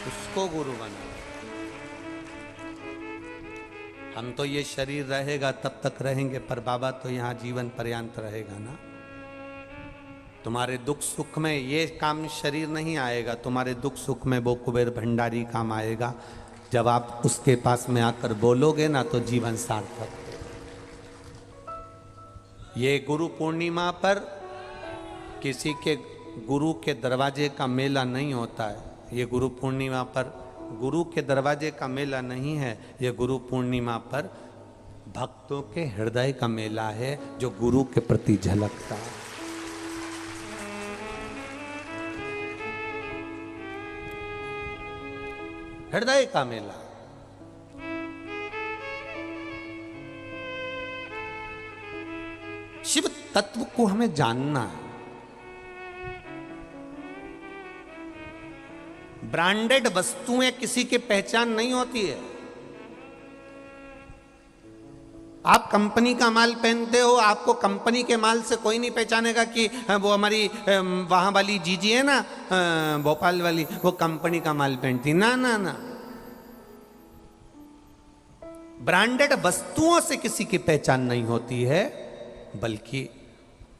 उसको गुरु बना। हम तो ये शरीर रहेगा तब तक रहेंगे पर बाबा तो यहाँ जीवन पर्यंत रहेगा ना। तुम्हारे दुख सुख में ये काम शरीर नहीं आएगा, तुम्हारे दुख सुख में वो कुबेर भंडारी काम आएगा। जब आप उसके पास में आकर बोलोगे ना तो जीवन सार्थक। ये गुरु पूर्णिमा पर किसी के गुरु के दरवाजे का मेला नहीं होता है। ये गुरु पूर्णिमा पर गुरु के दरवाजे का मेला नहीं है, ये गुरु पूर्णिमा पर भक्तों के हृदय का मेला है जो गुरु के प्रति झलकता है। हृदय का मेला। शिव तत्व को हमें जानना है। ब्रांडेड वस्तुएं किसी की पहचान नहीं होती है। आप कंपनी का माल पहनते हो, आपको कंपनी के माल से कोई नहीं पहचानेगा कि वो हमारी वहां वाली जीजी है ना भोपाल वाली, वो कंपनी का माल पहनती। ना ना ना, ब्रांडेड वस्तुओं से किसी की पहचान नहीं होती है, बल्कि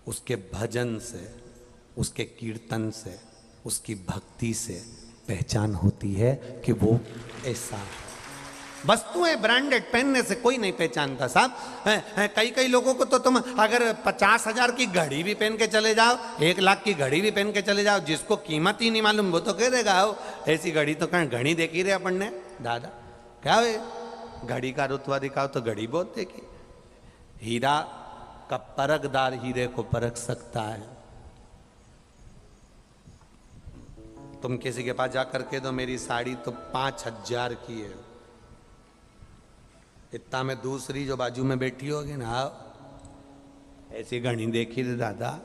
उसके भजन से, उसके कीर्तन से, उसकी भक्ति से पहचान होती है कि वो ऐसा है। वस्तुएं ब्रांडेड पहनने से कोई नहीं पहचानता साहब। कई लोगों को तो तुम अगर 50,000 की घड़ी भी पहन के चले जाओ, 1 लाख की घड़ी भी पहन के चले जाओ, जिसको कीमत ही नहीं मालूम वो तो कह देगा ऐसी घड़ी तो कहीं घड़ी देखी रहे अपन ने दादा, क्या है घड़ी का रुतबा दिखाओ तो घड़ी बहुत देखी। हीरा का परखदार हीरे को परख सकता है। तुम किसी के पास जाकर के दो मेरी साड़ी तो 5,000 की है, इतना में दूसरी जो बाजू में बैठी होगी ना ऐसी घड़ी देखी रे दादा,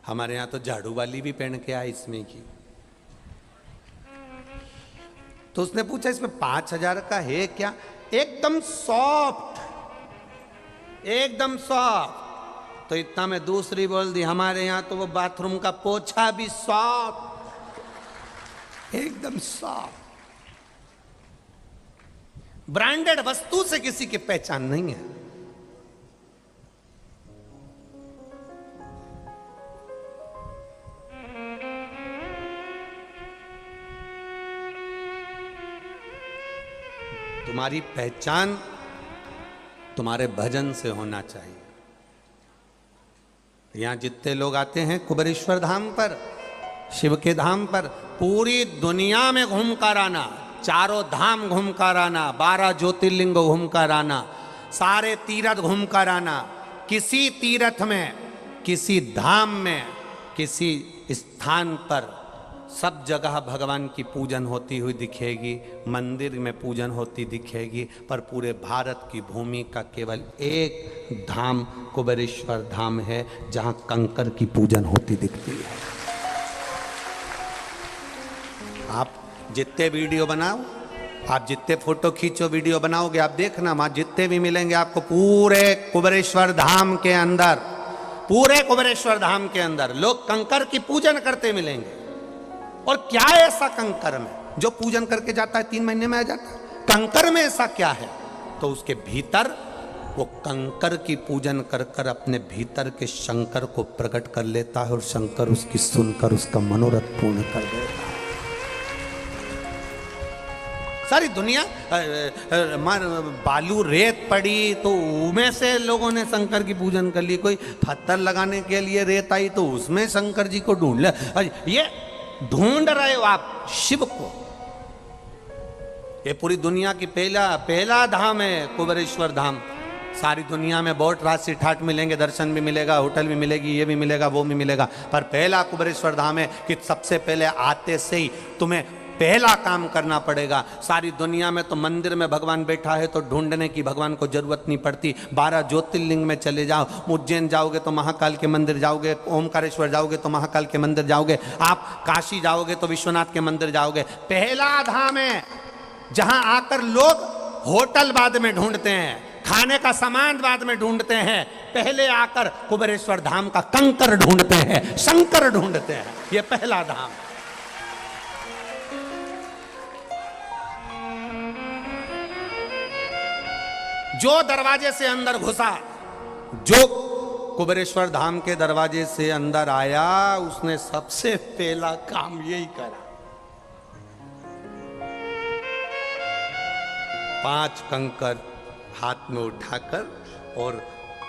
हमारे यहाँ तो झाड़ू वाली भी पहन के आई इसमें की। तो उसने पूछा इसमें 5,000 का है क्या? एकदम सॉफ्ट, एकदम सॉफ्ट। तो इतना में दूसरी बोल दी हमारे यहाँ तो वो बाथरूम का पोछा भी सॉफ्ट, एकदम सॉफ्ट। ब्रांडेड वस्तु से किसी की पहचान नहीं है। तुम्हारी पहचान तुम्हारे भजन से होना चाहिए। यहां जितने लोग आते हैं कुबेरेश्वर धाम पर, शिव के धाम पर, पूरी दुनिया में घूम कर आना, चारों धाम घूम कर आना, 12 ज्योतिर्लिंग घूम कर आना, सारे तीर्थ घूम कर आना, किसी तीर्थ में, किसी धाम में, किसी स्थान पर सब जगह भगवान की पूजन होती हुई दिखेगी, मंदिर में पूजन होती दिखेगी, पर पूरे भारत की भूमि का केवल एक धाम कुबेरेश्वर धाम है जहां कंकर की पूजन होती दिखती है। आप जितने वीडियो बनाओ, आप जितने फोटो खींचो, वीडियो बनाओगे, आप देखना वहां जितने भी मिलेंगे आपको पूरे कुबेरेश्वर धाम के अंदर, पूरे कुबेरेश्वर धाम के अंदर लोग कंकर की पूजन करते मिलेंगे। और क्या है ऐसा कंकर में जो पूजन करके जाता है 3 महीने में आ जाता है? कंकर में ऐसा क्या है? तो उसके भीतर वो कंकर की पूजन कर कर अपने भीतर के शंकर को प्रकट कर लेता है और शंकर उसकी सुनकर उसका मनोरथ पूर्ण कर देता है। सारी दुनिया बालू रेत पड़ी तो उनमें से लोगों ने शंकर की पूजन कर ली, कोई पत्थर लगाने के लिए रेत आई तो उसमें शंकर जी को ढूंढ ले। ये ढूंढ रहे हो आप शिव को। ये पूरी दुनिया की पहला धाम है कुबेरेश्वर धाम। सारी दुनिया में बहुत राशि ठाट मिलेंगे, दर्शन भी मिलेगा, होटल भी मिलेगी, ये भी मिलेगा, वो भी मिलेगा, पर पहला कुबेरेश्वर धाम है कि सबसे पहले आते से ही तुम्हें पहला काम करना पड़ेगा। सारी दुनिया में तो मंदिर में भगवान बैठा है तो ढूंढने की भगवान को जरूरत नहीं पड़ती। 12 ज्योतिर्लिंग में चले जाओ, उज्जैन जाओगे तो महाकाल के मंदिर जाओगे, ओमकारेश्वर जाओगे तो महाकाल के मंदिर जाओगे, आप काशी जाओगे तो विश्वनाथ के मंदिर जाओगे। पहला धाम है जहां आकर लोग होटल बाद में ढूंढते हैं, खाने का सामान बाद में ढूंढते हैं, पहले आकर कुबेरेश्वर धाम का कंकर ढूंढते हैं, शंकर ढूंढते हैं। यह पहला धाम। जो दरवाजे से अंदर घुसा, जो कुबेरेश्वर धाम के दरवाजे से अंदर आया, उसने सबसे पहला काम यही करा। 5 कंकर हाथ में उठाकर और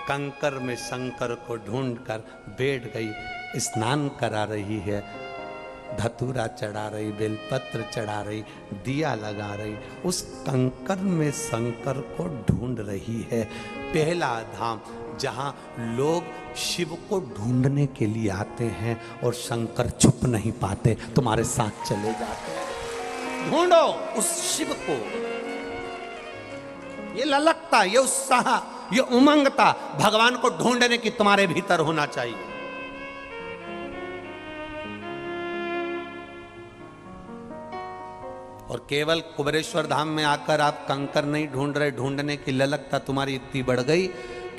कंकर में शंकर को ढूंढकर बैठ गई, स्नान करा रही है, धतूरा चढ़ा रही, बेलपत्र चढ़ा रही, दिया लगा रही, उस कंकर में शंकर को ढूंढ रही है। पहला धाम जहां लोग शिव को ढूंढने के लिए आते हैं और शंकर छुप नहीं पाते, तुम्हारे साथ चले जाते हैं। ढूंढो उस शिव को। ये ललकता, ये उत्साह, ये उमंगता भगवान को ढूंढने की तुम्हारे भीतर होना चाहिए। और केवल कुबेरेश्वर धाम में आकर आप कंकर नहीं ढूंढ रहे, ढूंढने की ललकता तुम्हारी इतनी बढ़ गई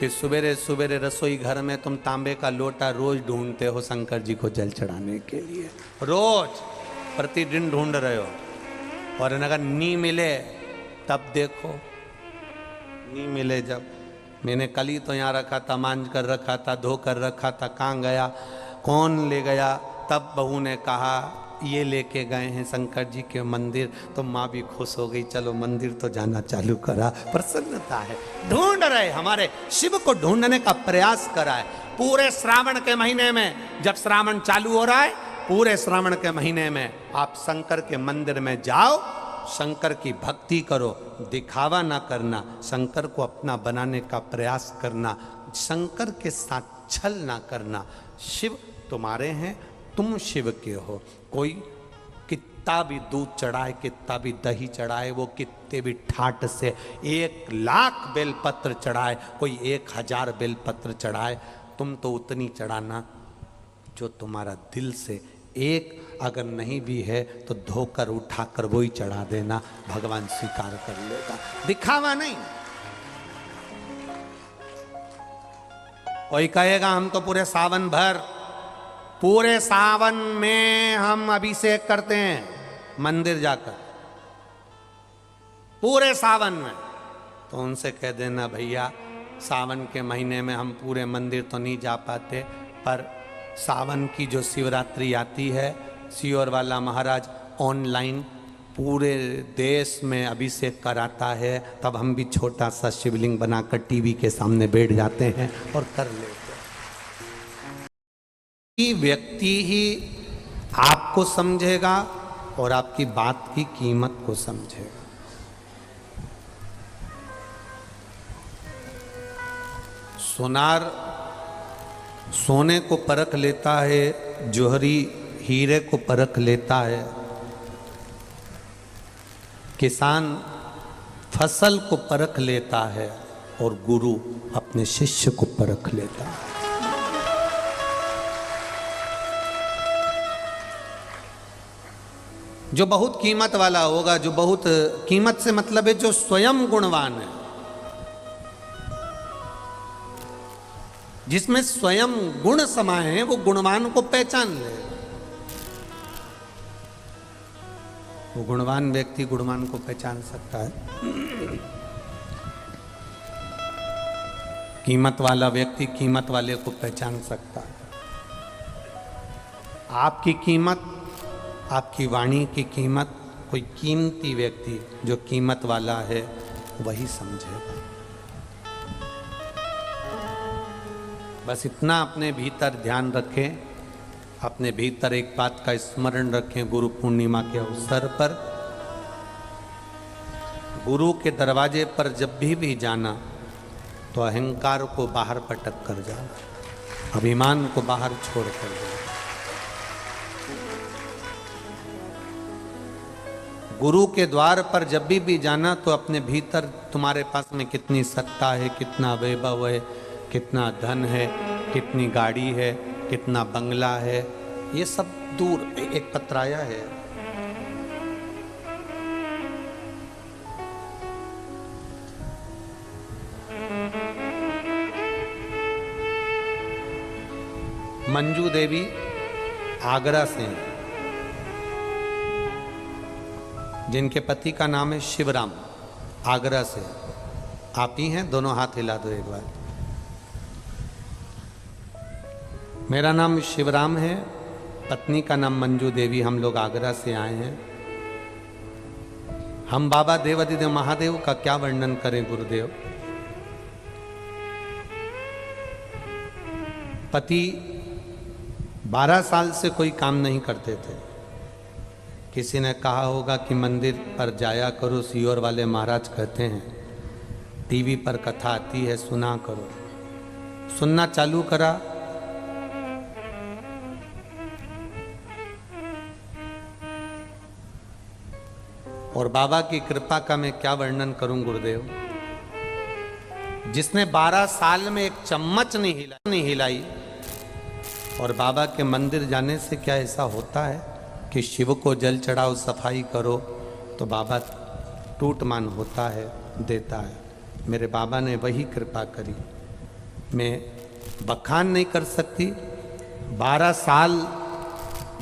कि सवेरे सवेरे रसोई घर में तुम तांबे का लोटा रोज ढूंढते हो शंकर जी को जल चढ़ाने के लिए। रोज प्रतिदिन ढूंढ रहे हो, और अगर नहीं मिले तब देखो, नहीं मिले जब, मैंने कल ही तो यहाँ रखा था, मांझ कर रखा था, धो कर रखा था, कहाँ गया, कौन ले गया? तब बहू ने कहा ये लेके गए हैं शंकर जी के मंदिर, तो माँ भी खुश हो गई, चलो मंदिर तो जाना चालू करा। प्रसन्नता है, ढूंढ रहे, हमारे शिव को ढूंढने का प्रयास करा है। पूरे श्रावण के महीने में, जब श्रावण चालू हो रहा है, पूरे श्रावण के महीने में आप शंकर के मंदिर में जाओ, शंकर की भक्ति करो, दिखावा ना करना, शंकर को अपना बनाने का प्रयास करना, शंकर के साथ छल ना करना। शिव तुम्हारे हैं, तुम शिव के हो। कोई कितना भी दूध चढ़ाए, कितना भी दही चढ़ाए, वो कितने भी ठाट से 1,00,000 बेलपत्र चढ़ाए, कोई 1,000 बेलपत्र चढ़ाए, तुम तो उतनी चढ़ाना जो तुम्हारा दिल से। एक अगर नहीं भी है तो धोकर उठाकर वही चढ़ा देना, भगवान स्वीकार कर लेगा। दिखावा नहीं। कोई कहेगा हम तो पूरे सावन भर, पूरे सावन में हम अभिषेक करते हैं मंदिर जाकर, पूरे सावन में, तो उनसे कह देना भैया सावन के महीने में हम पूरे मंदिर तो नहीं जा पाते, पर सावन की जो शिवरात्रि आती है, सियोर वाला महाराज ऑनलाइन पूरे देश में अभिषेक कराता है, तब हम भी छोटा सा शिवलिंग बनाकर टीवी के सामने बैठ जाते हैं और कर लेते हैं। कि व्यक्ति ही आपको समझेगा और आपकी बात की कीमत को समझेगा। सोनार सोने को परख लेता है, जौहरी हीरे को परख लेता है, किसान फसल को परख लेता है और गुरु अपने शिष्य को परख लेता है। जो बहुत कीमत वाला होगा, जो बहुत कीमत से मतलब है जो स्वयं गुणवान है, जिसमें स्वयं गुण समाये हैं, वो गुणवान को पहचान ले। वो गुणवान व्यक्ति गुणवान को पहचान सकता है। कीमत वाला व्यक्ति कीमत वाले को पहचान सकता है। आपकी कीमत, आपकी वाणी की कीमत कोई कीमती व्यक्ति जो कीमत वाला है वही समझेगा। बस इतना अपने भीतर ध्यान रखें, अपने भीतर एक बात का स्मरण रखें। गुरु पूर्णिमा के अवसर पर गुरु के दरवाजे पर जब भी जाना तो अहंकार को बाहर पटक कर जाना, अभिमान को बाहर छोड़ कर जाना। गुरु के द्वार पर जब भी जाना तो अपने भीतर तुम्हारे पास में कितनी सत्ता है, कितना वैभव है, कितना धन है, कितनी गाड़ी है, कितना बंगला है, ये सब दूर एक पतराया है। मंजू देवी आगरा से हैं, जिनके पति का नाम है शिवराम, आगरा से। आप ही हैं? दोनों हाथ हिला दो एक बार। मेरा नाम शिवराम है, पत्नी का नाम मंजू देवी। हम लोग आगरा से आए हैं। हम बाबा देवाधिदेव महादेव का क्या वर्णन करें गुरुदेव। पति 12 साल से कोई काम नहीं करते थे। किसी ने कहा होगा कि मंदिर पर जाया करो, सीहोर वाले महाराज कहते हैं, टीवी पर कथा आती है सुना करो। सुनना चालू करा, और बाबा की कृपा का मैं क्या वर्णन करूं गुरुदेव। जिसने 12 साल में एक चम्मच नहीं हिलाई, और बाबा के मंदिर जाने से क्या ऐसा होता है कि शिव को जल चढ़ाओ, सफाई करो तो बाबा टूटमान होता है, देता है। मेरे बाबा ने वही कृपा करी। मैं बखान नहीं कर सकती। 12 साल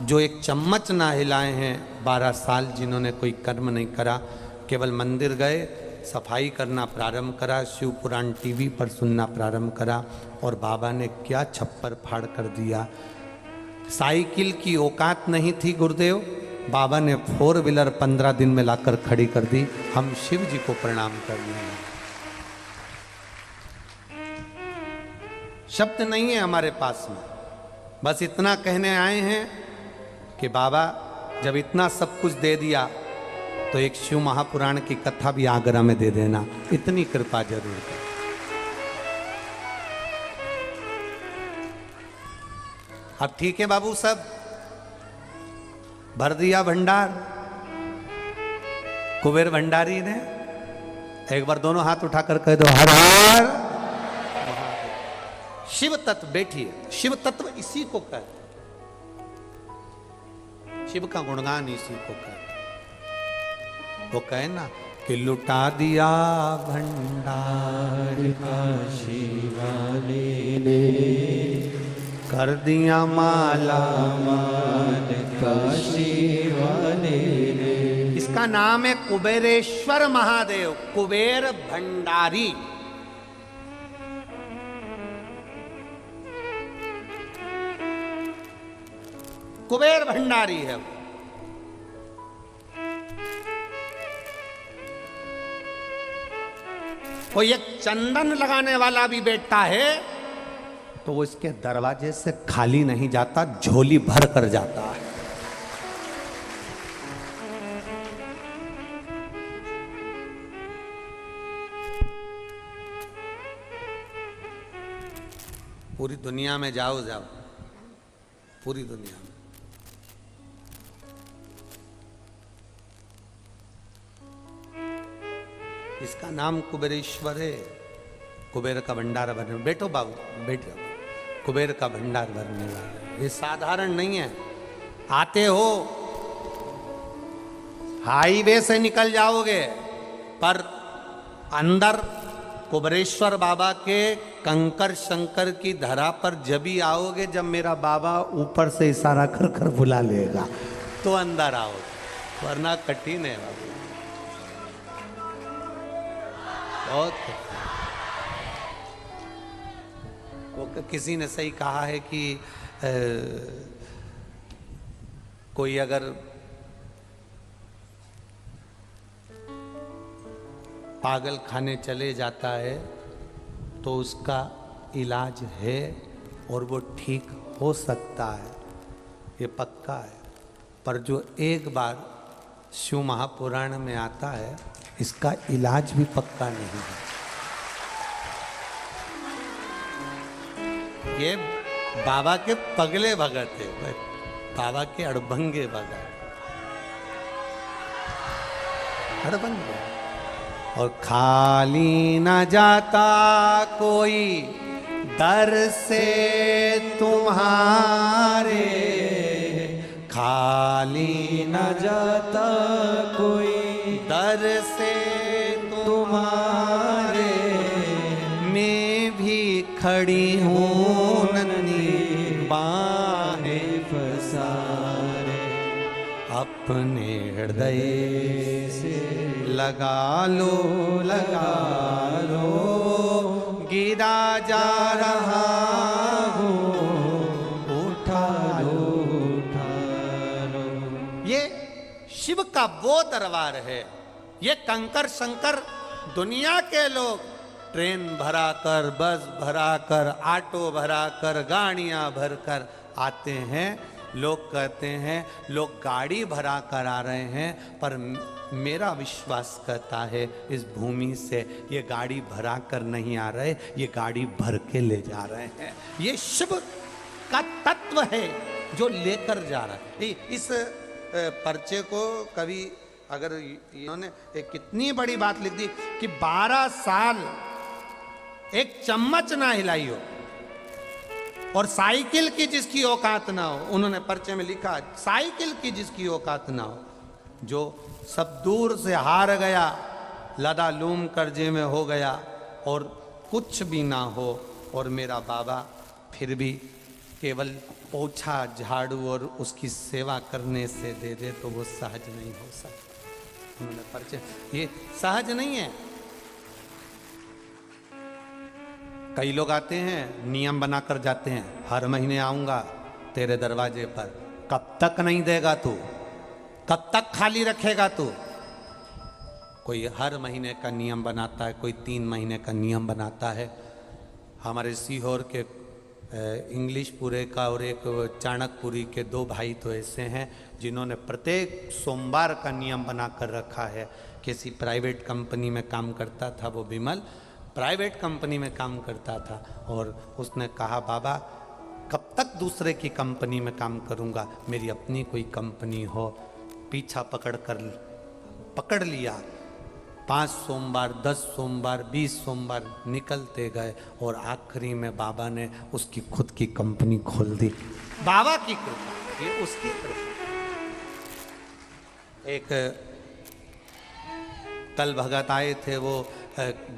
जो एक चम्मच ना हिलाए हैं, 12 साल जिन्होंने कोई कर्म नहीं करा, केवल मंदिर गए, सफाई करना प्रारंभ करा, शिव पुराण टीवी पर सुनना प्रारंभ करा, और बाबा ने क्या छप्पर फाड़ कर दिया। साइकिल की औकात नहीं थी गुरुदेव, बाबा ने 4 व्हीलर 15 दिन में लाकर खड़ी कर दी। हम शिव जी को प्रणाम कर रहे हैं। शब्द नहीं है हमारे पास में, बस इतना कहने आए हैं कि बाबा जब इतना सब कुछ दे दिया तो एक शिव महापुराण की कथा भी आगरा में दे देना, इतनी कृपा जरूर है। अब ठीक है बाबू, सब भर दिया भंडार कुबेर भंडारी ने। एक बार दोनों हाथ उठाकर कह दो हर हर। शिव तत्व बैठिए, शिव तत्व इसी को कहते, शिव का गुणगान इसी को कहते। वो कहे ना कि लुटा दिया भंडार का शिवाले ने, कर दिया माला माल का शिवाले ने। इसका नाम है कुबेरेश्वर महादेव, कुबेर भंडारी। कुबेर भंडारी है। कोई एक चंदन लगाने वाला भी बैठता है तो वो इसके दरवाजे से खाली नहीं जाता, झोली भर कर जाता है। पूरी दुनिया में जाओ, पूरी दुनिया में इसका नाम कुबेरेश्वर है। कुबेर का भंडार भरने, बैठो बाबू बैठो, कुबेर का भंडार भरने वाला ये साधारण नहीं है। आते हो हाईवे से निकल जाओगे पर अंदर कुबेरेश्वर बाबा के कंकर शंकर की धरा पर जब भी आओगे, जब मेरा बाबा ऊपर से इशारा कर कर बुला लेगा तो अंदर आओ, वरना कठिन है बाबू, बहुत। वो किसी ने सही कहा है कि कोई अगर पागल खाने चले जाता है तो उसका इलाज है और वो ठीक हो सकता है, ये पक्का है। पर जो एक बार शिव महापुराण में आता है, इसका इलाज भी पक्का नहीं है। ये बाबा के पगले भगत है, बाबा के अड़भंगे भगत, अड़भंगे। और खाली न जाता कोई दर से तुम्हारे, खाली न जाता कोई दर से तुम्हारे, मैं भी खड़ी हूँ नन्ही बाहें पसारे, अपने हृदय से लगा लो गिरा जा रहा हूँ, उठा लो। ये शिव का वो दरबार है। ये कंकर शंकर दुनिया के लोग ट्रेन भरा कर, बस भरा कर, ऑटो भरा कर, गाड़ियां भर कर आते हैं। लोग कहते हैं लोग गाड़ी भरा कर आ रहे हैं, पर मेरा विश्वास कहता है इस भूमि से ये गाड़ी भरा कर नहीं आ रहे, ये गाड़ी भर के ले जा रहे हैं। ये शिव का तत्व है जो लेकर जा रहा है। इस पर्चे को कभी अगर इन्होंने एक कितनी बड़ी बात लिख दी कि 12 साल एक चम्मच ना हिलाई हो और साइकिल की जिसकी औकात ना हो, उन्होंने पर्चे में लिखा साइकिल की जिसकी औकात ना हो, जो सब दूर से हार गया, लदा लूम कर्जे में हो गया और कुछ भी ना हो, और मेरा बाबा फिर भी केवल पोछा झाड़ू और उसकी सेवा करने से दे दे तो वो सहज नहीं हो सकता। उन्होंने पर्चे, ये सहज नहीं है। कई लोग आते हैं नियम बनाकर जाते हैं, हर महीने आऊंगा तेरे दरवाजे पर। कब तक नहीं देगा तू, कब तक खाली रखेगा तू? कोई हर महीने का नियम बनाता है, कोई 3 महीने का नियम बनाता है। हमारे सीहोर के इंग्लिशपुरे का और एक चाणकपुरी के 2 भाई तो ऐसे हैं जिन्होंने प्रत्येक सोमवार का नियम बना कर रखा है। किसी प्राइवेट कंपनी में काम करता था वो विमल, प्राइवेट कंपनी में काम करता था, और उसने कहा बाबा कब तक दूसरे की कंपनी में काम करूंगा, मेरी अपनी कोई कंपनी हो। पीछा पकड़ लिया। 5 सोमवार, 10 सोमवार, 20 सोमवार निकलते गए और आखिरी में बाबा ने उसकी खुद की कंपनी खोल दी। बाबा की कृपा, ये उसकी कृपा। एक कल भगत आए थे, वो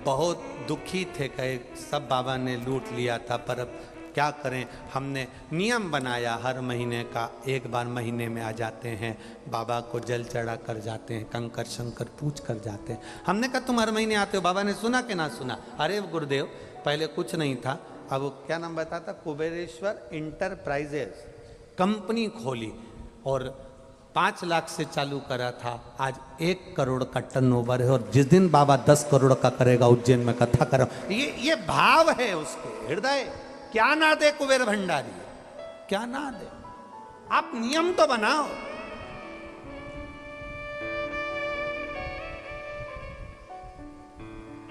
बहुत दुखी थे, कहे सब बाबा ने लूट लिया था, पर अब क्या करें। हमने नियम बनाया हर महीने का, एक बार महीने में आ जाते हैं, बाबा को जल चढ़ा कर जाते हैं, कंकर शंकर पूछ कर जाते हैं। हमने कहा तुम हर महीने आते हो, बाबा ने सुना कि ना सुना? अरे गुरुदेव पहले कुछ नहीं था, अब वो क्या नाम बताता, कुबेरेश्वर इंटरप्राइजेस कंपनी खोली और 5 लाख से चालू करा था, आज 1 करोड़ का टर्नओवर है। और जिस दिन बाबा 10 करोड़ का करेगा उज्जैन में कथा करो, ये भाव है उसके हृदय। क्या ना दे कुबेर भंडारी, क्या ना दे। आप नियम तो बनाओ।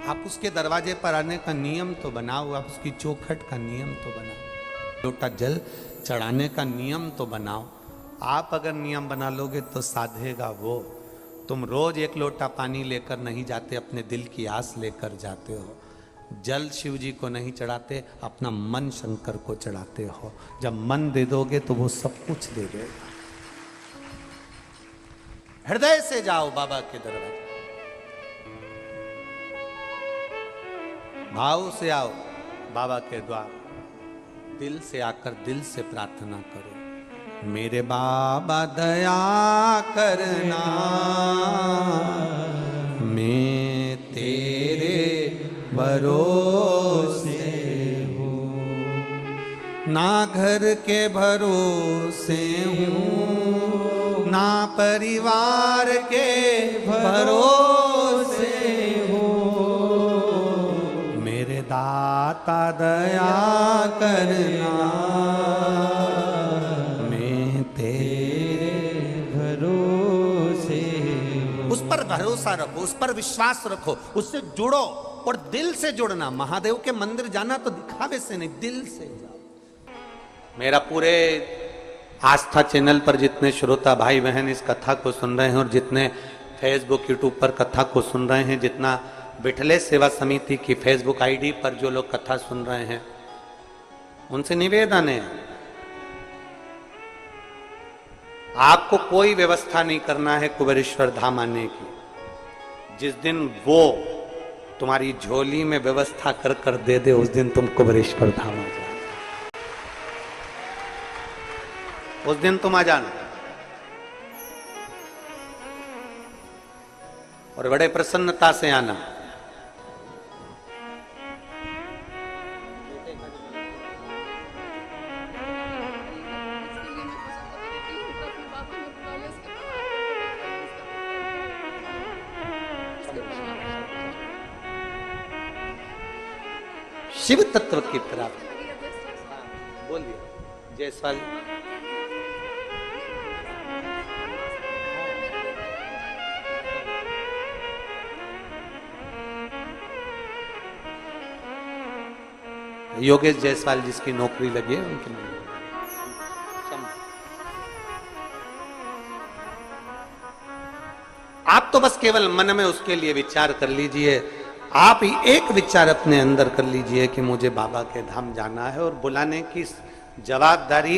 आप उसके दरवाजे पर आने का नियम तो बनाओ, आप उसकी चौखट का नियम तो बनाओ, लोटा जल चढ़ाने का नियम तो बनाओ। आप अगर नियम बना लोगे तो साधेगा वो। तुम रोज 1 लोटा पानी लेकर नहीं जाते, अपने दिल की आस लेकर जाते हो। जल शिव जी को नहीं चढ़ाते, अपना मन शंकर को चढ़ाते हो। जब मन दे दोगे तो वो सब कुछ दे देगा। हृदय से जाओ बाबा के दरवाजे, भाव से आओ बाबा के द्वार, दिल से आकर दिल से प्रार्थना करो। मेरे बाबा दया करना, मैं तेरे भरोसे हूँ। ना घर के भरोसे हूँ, ना परिवार के भरोसे हूँ। मेरे दाता दया करना, उस पर भरोसा रखो, उस पर विश्वास रखो, उससे जुड़ो। और दिल से जुड़ना। महादेव के मंदिर जाना तो दिखावे से नहीं, दिल से जाओ। मेरा पूरे आस्था चैनल पर जितने श्रोता भाई बहन इस कथा को सुन रहे हैं, और जितने फेसबुक यूट्यूब पर कथा को सुन रहे हैं, जितना विठले सेवा समिति की फेसबुक आईडी पर जो लोग कथा सुन रहे हैं, उनसे निवेदन है, आपको कोई व्यवस्था नहीं करना है कुबेरेश्वर धाम आने की। जिस दिन वो तुम्हारी झोली में व्यवस्था कर कर दे दे, उस दिन तुम कुबेरेश्वर धाम आ जाओ, उस दिन तुम आ जाना। और बड़े प्रसन्नता से आना। शिव तत्व की प्राप्ति। बोलिए जयसवाल। योगेश जायसवाल जिसकी नौकरी लगी है उनके नाम। आप तो बस केवल मन में उसके लिए विचार कर लीजिए। आप ही एक विचार अपने अंदर कर लीजिए कि मुझे बाबा के धाम जाना है, और बुलाने की जवाबदारी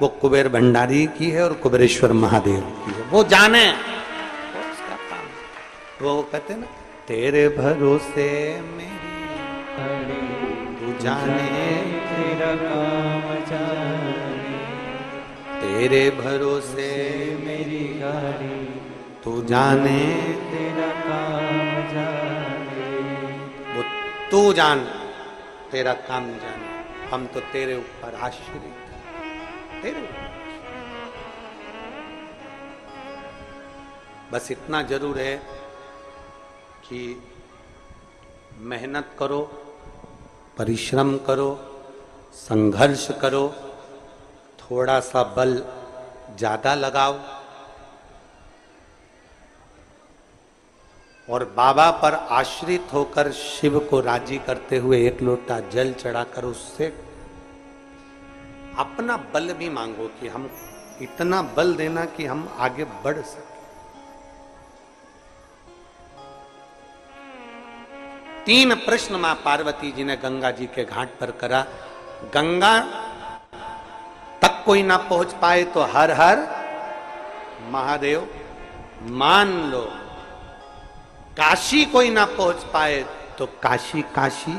वो कुबेर भंडारी की है और कुबेरेश्वर महादेव की है। वो जाने, वो उसका काम। वो कहते ना, तेरे भरोसे मेरी तू जाने, तेरा काम जाने, तेरे भरोसे मेरी गाड़ी तू जाने, तेरा काम जाने। वो तू जान, तेरा काम जाने। हम तो तेरे ऊपर आश्रित हैं, तेरे ऊपर। बस इतना जरूर है कि मेहनत करो, परिश्रम करो, संघर्ष करो, थोड़ा सा बल ज्यादा लगाओ, और बाबा पर आश्रित होकर शिव को राजी करते हुए 1 लोटा जल चढ़ाकर उससे अपना बल भी मांगो कि हम इतना बल देना कि हम आगे बढ़ सके। तीन प्रश्न मां पार्वती जी ने गंगा जी के घाट पर करा। गंगा तक कोई ना पहुंच पाए तो हर हर महादेव मान लो, काशी कोई ना पहुंच पाए तो काशी काशी,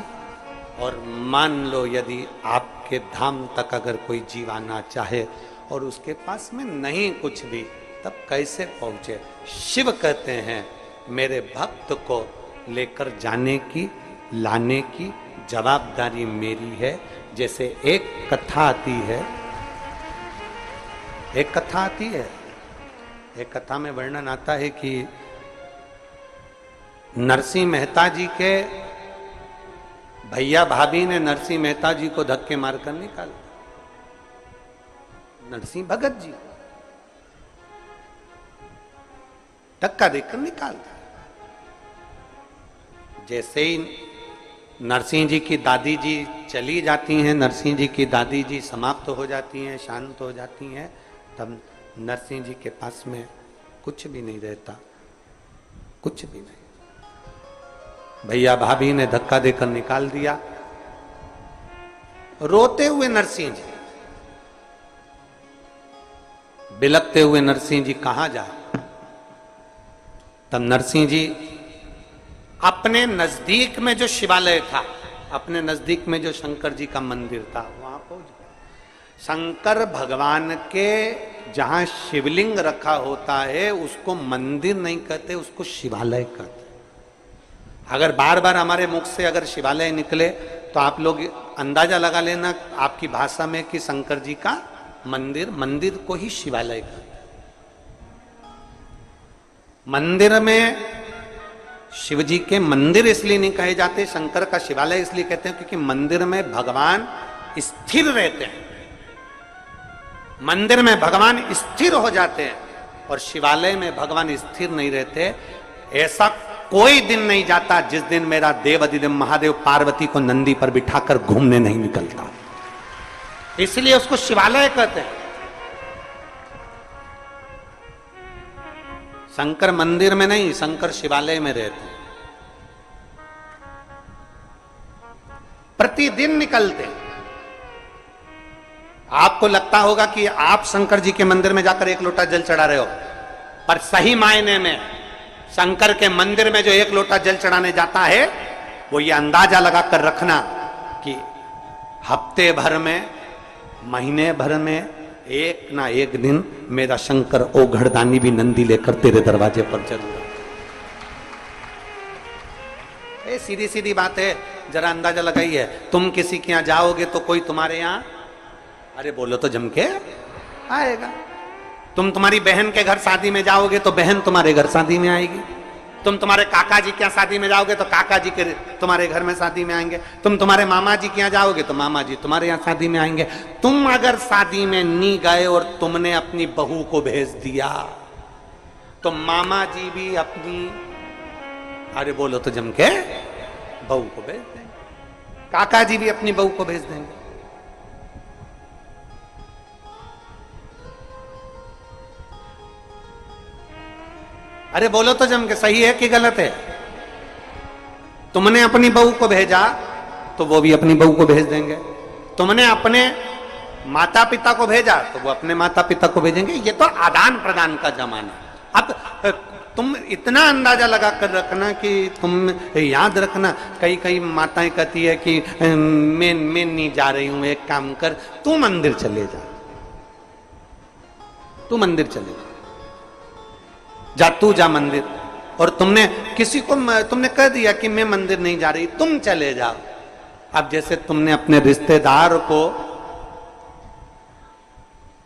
और मान लो यदि आपके धाम तक अगर कोई जीव आना चाहे और उसके पास में नहीं कुछ भी, तब कैसे पहुंचे। शिव कहते हैं मेरे भक्त को लेकर जाने की, लाने की जवाबदारी मेरी है। जैसे एक कथा आती है, एक कथा आती है एक कथा में वर्णन आता है कि नरसिंह मेहता जी के भैया भाभी ने नरसिंह मेहता जी को धक्के मारकर निकाल दिया। नरसिंह भगत जी धक्का देकर निकाल दिया। जैसे ही नरसिंह जी की दादी जी चली जाती हैं, नरसिंह जी की दादी जी समाप्त हो जाती हैं, शांत हो जाती हैं, तब नरसिंह जी के पास में कुछ भी नहीं रहता, कुछ भी नहीं। भैया भाभी ने धक्का देकर निकाल दिया। रोते हुए नरसिंह जी, बिलखते हुए नरसिंह जी कहां जाए? तब नरसिंह जी अपने नजदीक में जो शिवालय था, अपने नजदीक में जो शंकर जी का मंदिर था, वहां पहुंच गए। शंकर भगवान के जहां शिवलिंग रखा होता है उसको मंदिर नहीं कहते, उसको शिवालय कहते। अगर बार बार हमारे मुख से अगर शिवालय निकले तो आप लोग अंदाजा लगा लेना आपकी भाषा में कि शंकर जी का मंदिर, मंदिर को ही शिवालय कहते। मंदिर में शिव जी के मंदिर इसलिए नहीं कहे जाते, शंकर का शिवालय इसलिए कहते हैं क्योंकि मंदिर में भगवान स्थिर रहते हैं, मंदिर में भगवान स्थिर हो जाते हैं, और शिवालय में भगवान स्थिर नहीं रहते। ऐसा कोई दिन नहीं जाता जिस दिन मेरा देव अधिदेव महादेव पार्वती को नंदी पर बिठाकर घूमने नहीं निकलता, इसलिए उसको शिवालय कहते हैं। शंकर मंदिर में नहीं, शंकर शिवालय में रहते हैं। प्रतिदिन निकलते हैं। आपको लगता होगा कि आप शंकर जी के मंदिर में जाकर एक लोटा जल चढ़ा रहे हो, पर सही मायने में शंकर के मंदिर में जो एक लोटा जल चढ़ाने जाता है वो ये अंदाजा लगाकर रखना कि हफ्ते भर में, महीने भर में एक ना एक दिन मेरा शंकर ओघड़दानी भी नंदी लेकर तेरे दरवाजे पर जरूर। ये सीधी सीधी बात है, जरा अंदाजा लगाइए। तुम किसी के यहां जाओगे तो कोई तुम्हारे यहां, अरे बोलो तो जम के आएगा। तुम तुम्हारी बहन के घर शादी में जाओगे तो बहन तुम्हारे घर शादी में आएगी। तुम तुम्हारे काका जी के यहाँ शादी में जाओगे तो काका जी के तुम्हारे घर में शादी में आएंगे। तुम तुम्हारे मामा जी के यहाँ जाओगे तो मामा जी तुम्हारे यहाँ शादी में आएंगे। तुम अगर शादी में नहीं गए और तुमने अपनी बहू को भेज दिया तो मामा जी भी अपनी, अरे बोलो तो जम के, बहू को भेज देंगे, काका जी भी अपनी बहू को भेज देंगे। अरे बोलो तो जम के, सही है कि गलत है? तुमने अपनी बहू को भेजा तो वो भी अपनी बहू को भेज देंगे। तुमने अपने माता पिता को भेजा तो वो अपने माता पिता को भेजेंगे। ये तो आदान प्रदान का जमाना। अब तुम इतना अंदाजा लगा कर रखना कि तुम याद रखना, कई कई माताएं कहती है कि मैं नहीं जा रही हूं, एक काम कर, तू मंदिर चले जा, तू मंदिर चले जा, तू जा मंदिर। और तुमने किसी को तुमने कह दिया कि मैं मंदिर नहीं जा रही, तुम चले जाओ। अब जैसे तुमने अपने रिश्तेदार को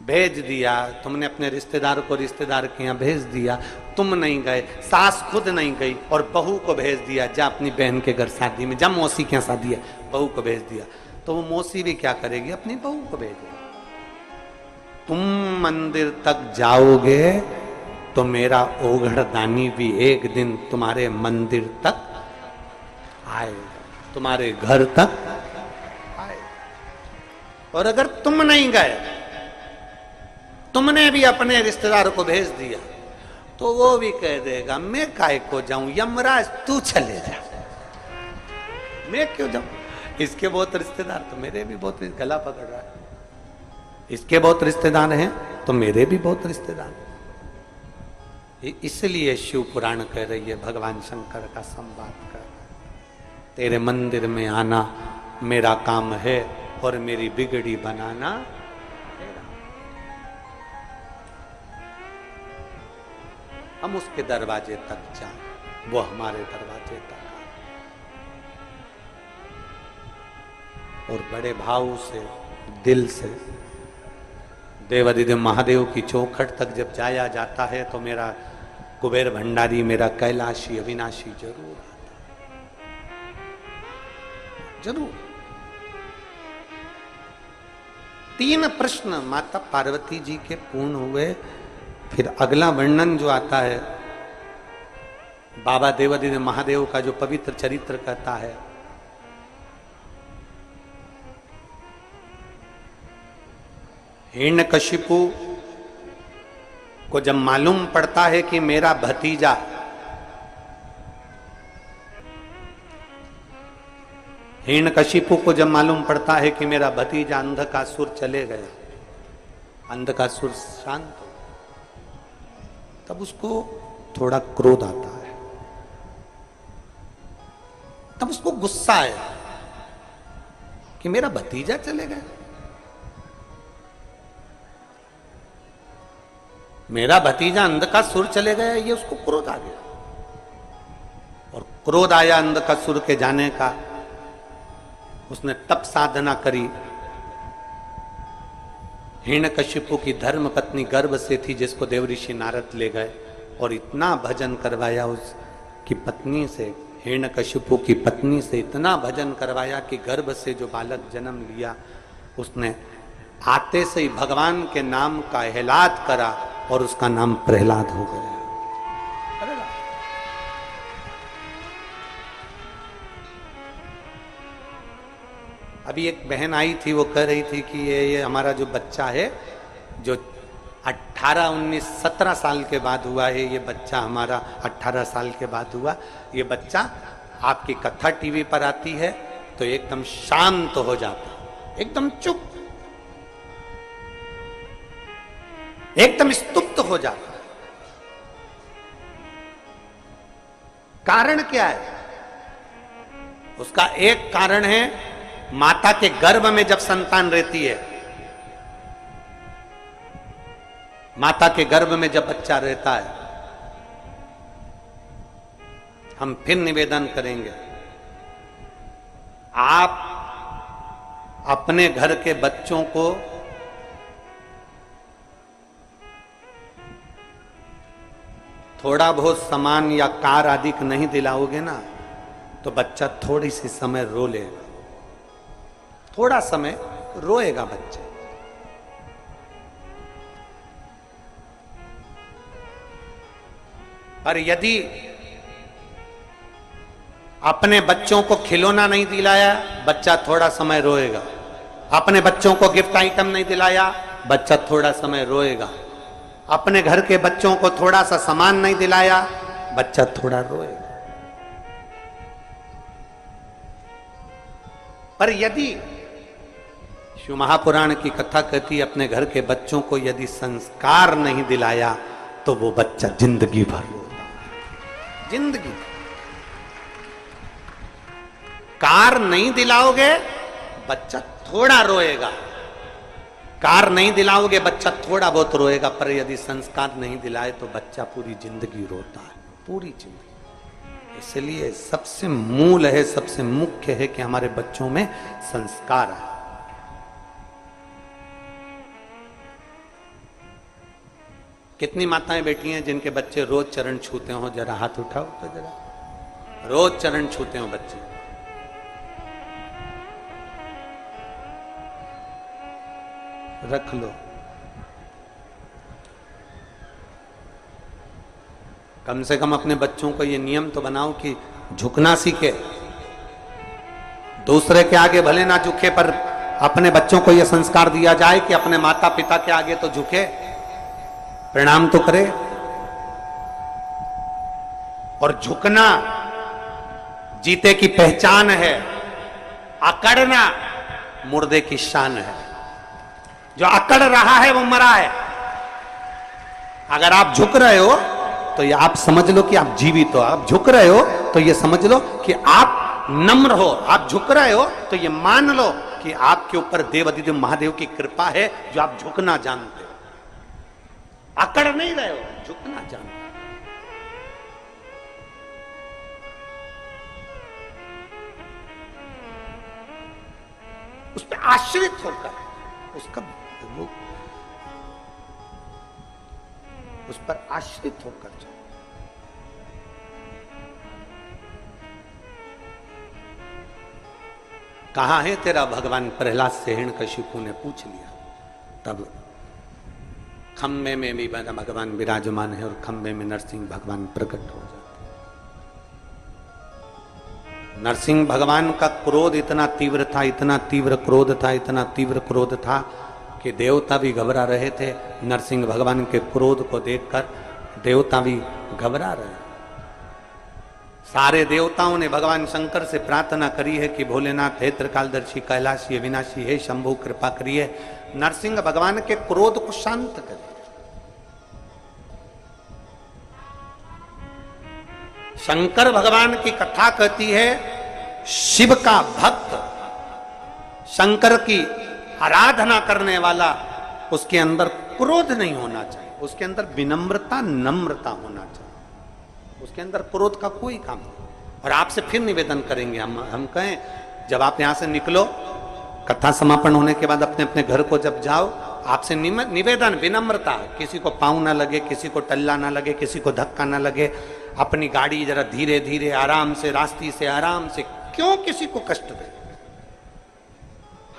भेज दिया, तुमने अपने रिश्तेदार को रिश्तेदार के यहाँ भेज दिया, तुम नहीं गए, सास खुद नहीं गई और बहू को भेज दिया, जा अपनी बहन के घर शादी में, जा मौसी के यहाँ शादी है, बहू को भेज दिया, तो वो मौसी भी क्या करेगी? अपनी बहू को भेजेगी। तुम मंदिर तक जाओगे तो मेरा ओघड़दानी भी एक दिन तुम्हारे मंदिर तक आएगा, तुम्हारे घर तक आएगा। और अगर तुम नहीं गए, तुमने भी अपने रिश्तेदार को भेज दिया, तो वो भी कह देगा मैं काय को जाऊं, यमराज तू चले जा, मैं क्यों जाऊं। इसके बहुत रिश्तेदार तो मेरे भी बहुत, गला पकड़ रहा है, इसके बहुत रिश्तेदार हैं तो मेरे भी बहुत रिश्तेदार हैं। इसलिए शिव पुराण कह रही है, भगवान शंकर का संवाद कर, तेरे मंदिर में आना मेरा काम है और मेरी बिगड़ी बनाना तेरा। हम उसके दरवाजे तक जाएं, वो हमारे दरवाजे तक आए, और बड़े भाव से, दिल से देवादिदेव महादेव की चौखट तक जब जाया जाता है तो मेरा कुबेर भंडारी, मेरा कैलाशी अविनाशी जरूर आता है, जरूर। 3 प्रश्न माता पार्वती जी के पूर्ण हुए। फिर अगला वर्णन जो आता है बाबा देवादिदेव महादेव का, जो पवित्र चरित्र कहता है, हिरण्यकशिपु को जब मालूम पड़ता है कि मेरा भतीजा हिरण्यकशिपु को जब मालूम पड़ता है कि मेरा भतीजा अंधकासुर चले गए, अंधकासुर शांत हो, तब उसको थोड़ा क्रोध आता है, तब उसको गुस्सा आया कि मेरा भतीजा चले गए, मेरा भतीजा अंधकासुर चले गया, ये उसको क्रोध आ गया। और क्रोध आया अंधकासुर के जाने का, उसने तप साधना करी। हिरण्यकशिपु की धर्म पत्नी गर्भ से थी, जिसको देवऋषि नारद ले गए और इतना भजन करवाया उसकी पत्नी से, हिरण्यकशिपु की पत्नी से इतना भजन करवाया कि गर्भ से जो बालक जन्म लिया, उसने आते से ही भगवान के नाम का एहलाद करा और उसका नाम प्रहलाद हो गया। अभी एक बहन आई थी, वो कह रही थी कि ये हमारा जो बच्चा है, जो 18, 19, 17 साल के बाद हुआ है, ये बच्चा हमारा 18 साल के बाद हुआ, ये बच्चा आपकी कथा टीवी पर आती है तो एकदम शांत हो जाता, एकदम चुप, एकदम स्तुप्त हो जाता। कारण क्या है? उसका एक कारण है, माता के गर्भ में जब संतान रहती है, माता के गर्भ में जब बच्चा रहता है, हम फिर निवेदन करेंगे, आप अपने घर के बच्चों को थोड़ा बहुत सामान या कार आदि नहीं दिलाओगे ना, तो बच्चा थोड़ी सी समय रो लेगा, थोड़ा समय रोएगा बच्चा। पर यदि अपने बच्चों को खिलौना नहीं दिलाया, बच्चा थोड़ा समय रोएगा। अपने बच्चों को गिफ्ट आइटम नहीं दिलाया, बच्चा थोड़ा समय रोएगा। अपने घर के बच्चों को थोड़ा सा सामान नहीं दिलाया, बच्चा थोड़ा रोएगा। पर यदि शिव महापुराण की कथा कहती है, अपने घर के बच्चों को यदि संस्कार नहीं दिलाया तो वो बच्चा जिंदगी भर रोता, जिंदगी। कार नहीं दिलाओगे, बच्चा थोड़ा रोएगा। कार नहीं दिलाओगे, बच्चा थोड़ा बहुत रोएगा। पर यदि संस्कार नहीं दिलाए तो बच्चा पूरी जिंदगी रोता है, पूरी जिंदगी। इसलिए सबसे मूल है, सबसे मुख्य है कि हमारे बच्चों में संस्कार है। कितनी माताएं बैठी हैं जिनके बच्चे रोज चरण छूते हो? जरा हाथ उठाओ तो जरा। रोज चरण छूते हो बच्चे? रख लो। कम से कम अपने बच्चों को ये नियम तो बनाओ कि झुकना सीखे। दूसरे के आगे भले ना झुके, पर अपने बच्चों को यह संस्कार दिया जाए कि अपने माता पिता के आगे तो झुके, प्रणाम तो करे। और झुकना जीते की पहचान है, अकड़ना मुर्दे की शान है। जो अकड़ रहा है वो मरा है। अगर आप झुक रहे हो तो ये आप समझ लो कि आप जीवित हो। आप झुक रहे हो तो ये समझ लो कि आप नम्र हो। आप झुक रहे हो तो ये मान लो कि आपके ऊपर देवादिदेव महादेव की कृपा है, जो आप झुकना जानते हो। अकड़ नहीं रहे हो, झुकना जानते हो। उस पर आश्रित होकर उसका उस पर आश्रित होकर जाओ। कहाँ है तेरा भगवान, प्रहलाद से हिरण्यकशिपु ने पूछ लिया। तब खंबे में भी भगवान विराजमान है और खंबे में नरसिंह भगवान प्रकट हो जाते। नरसिंह भगवान का क्रोध इतना तीव्र था, इतना तीव्र क्रोध था, इतना तीव्र क्रोध था कि देवता भी घबरा रहे थे। नरसिंह भगवान के क्रोध को देखकर देवता भी घबरा रहे। सारे देवताओं ने भगवान शंकर से प्रार्थना करी है कि भोलेनाथ, हे त्रिकालदर्शी, कैलाशी, अविनाशी, हे शंभु, कृपा करिए, नरसिंह भगवान के क्रोध को शांत करिए। शंकर भगवान की कथा कहती है, शिव का भक्त, शंकर की आराधना करने वाला, उसके अंदर क्रोध नहीं होना चाहिए, उसके अंदर विनम्रता, नम्रता होना चाहिए, उसके अंदर क्रोध का कोई काम नहीं। और आपसे फिर निवेदन करेंगे, हम कहें, जब आप यहां से निकलो, कथा समापन होने के बाद अपने अपने घर को जब जाओ, आपसे निवेदन, विनम्रता, किसी को पाँव ना लगे, किसी को टल्ला ना लगे, किसी को धक्का ना लगे, अपनी गाड़ी जरा धीरे धीरे आराम से, रास्ते से आराम से, क्यों किसी को कष्ट दे।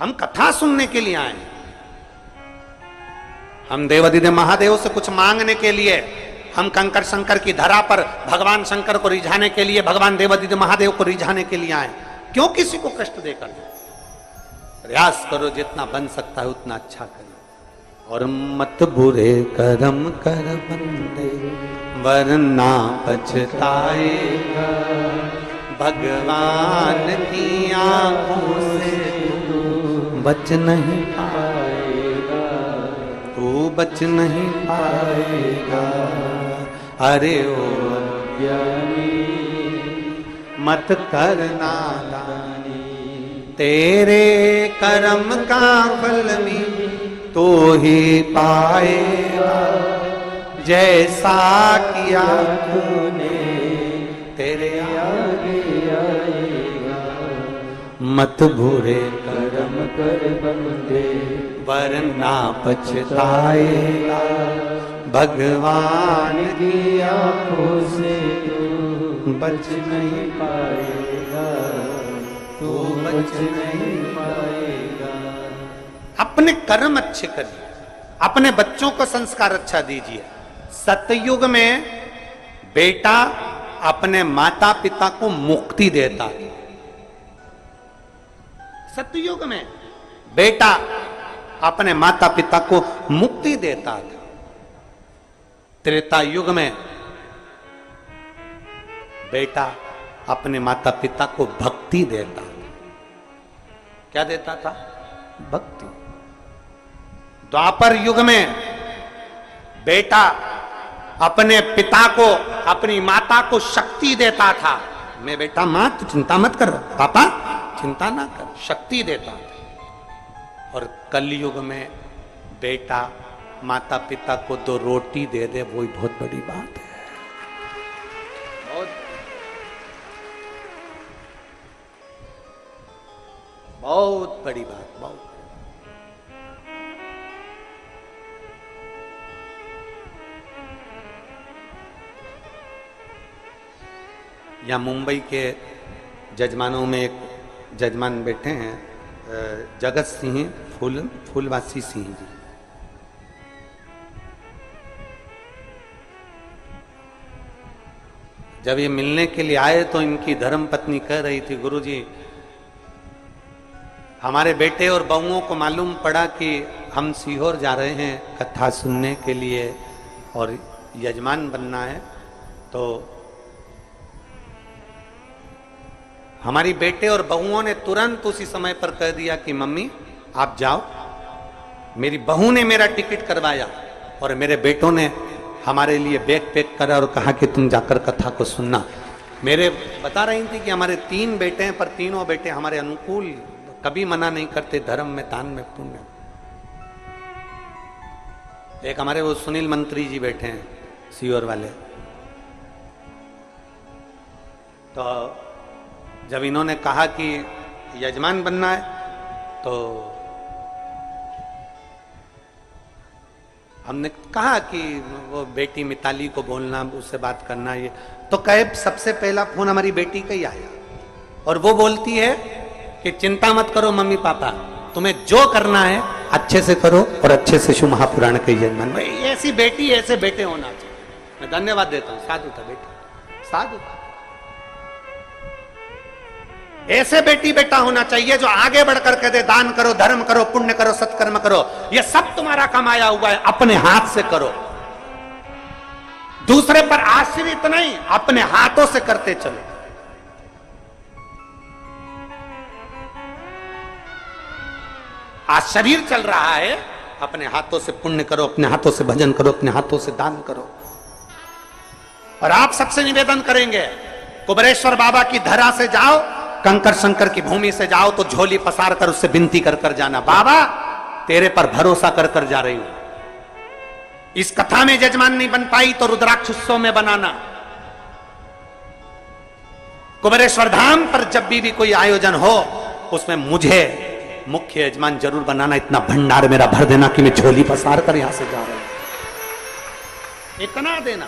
हम कथा सुनने के लिए आए हैं, हम देवाधिदेव महादेव से कुछ मांगने के लिए, हम कंकर शंकर की धरा पर भगवान शंकर को रिझाने के लिए, भगवान देवाधिदेव महादेव को रिझाने के लिए आए, क्यों किसी को कष्ट देकर। प्रयास करो, जितना बन सकता है उतना अच्छा करो। और मत बुरे कर्म कर बंदे, वरना पछताएगा, भगवान की आंखों से तू बच नहीं पाएगा, तू बच नहीं पाएगा। अरे ओ अज्ञानी, मत करना दानी, तेरे कर्म का फल भी तो ही पाएगा, जैसा किया तूने तेरे आगे आएगा। मत बुरे कर्म कर बंदे, वरना पछताएगा, भगवान की आंखों से तू बच नहीं पाएगा, तू बच नहीं पाएगा। अपने कर्म अच्छे करिए, अपने बच्चों को संस्कार अच्छा दीजिए। सतयुग में बेटा अपने माता पिता को मुक्ति देता है। सतयुग में बेटा अपने माता पिता को मुक्ति देता था। त्रेता युग में बेटा अपने माता पिता को भक्ति देता था। क्या देता था? भक्ति। द्वापर युग में बेटा अपने पिता को, अपनी माता को शक्ति देता था। मैं बेटा, मां तू चिंता मत कर, पापा चिंता ना कर, शक्ति देता था। और कलयुग में बेटा माता पिता को 2 रोटी दे दे, वो ही बहुत बड़ी बात है। बहुत बड़ी बात, बहुत। यहाँ मुंबई के जजमानों में एक जजमान बैठे हैं, जगत सिंह फूलवासी सिंह जी। जब ये मिलने के लिए आए तो इनकी धर्म पत्नी कह रही थी, गुरुजी हमारे बेटे और बहुओं को मालूम पड़ा कि हम सीहोर जा रहे हैं कथा सुनने के लिए और यजमान बनना है, तो हमारी बेटे और बहुओं ने तुरंत उसी समय पर कह दिया कि मम्मी आप जाओ। मेरी बहू ने मेरा टिकट करवाया और मेरे बेटों ने हमारे लिए बैग पैक करा और कहा कि तुम जाकर कथा को सुनना। मेरे बता रही थी कि हमारे 3 बेटे हैं, पर तीनों बेटे हमारे अनुकूल, कभी मना नहीं करते, धर्म में, दान में, पुण्य। एक हमारे वो सुनील मंत्री जी बैठे हैं सीहोर वाले, तो जब इन्होंने कहा कि यजमान बनना है तो हमने कहा कि वो बेटी मिताली को बोलना, उससे बात करना, ये तो कहे सबसे पहला फोन हमारी बेटी का ही आया और वो बोलती है कि चिंता मत करो मम्मी पापा, तुम्हें जो करना है अच्छे से करो और अच्छे से शिव महापुराण के यजमान। भाई ऐसी बेटी ऐसे बेटे होना चाहिए। मैं धन्यवाद देता हूं, साधु था बेटी, साधु था। ऐसे बेटी बेटा होना चाहिए जो आगे बढ़कर कहते दान करो, धर्म करो, पुण्य करो, सत्कर्म करो, ये सब तुम्हारा कमाया हुआ है, अपने हाथ से करो, दूसरे पर आश्रित नहीं, अपने हाथों से करते चलो। आज शरीर चल रहा है, अपने हाथों से पुण्य करो, अपने हाथों से भजन करो, अपने हाथों से दान करो। और आप सबसे निवेदन करेंगे, कुबेरेश्वर बाबा की धरा से जाओ, कंकर शंकर की भूमि से जाओ तो झोली पसार कर उससे विनती कर कर जाना, बाबा तेरे पर भरोसा कर कर जा रही हूं। इस कथा में यजमान नहीं बन पाई तो रुद्राक्ष उत्सव में बनाना। कुबेरेश्वर धाम पर जब भी कोई आयोजन हो उसमें मुझे मुख्य यजमान जरूर बनाना, इतना भंडार मेरा भर देना कि मैं झोली पसार कर यहां से जा रहा हूं। इतना देना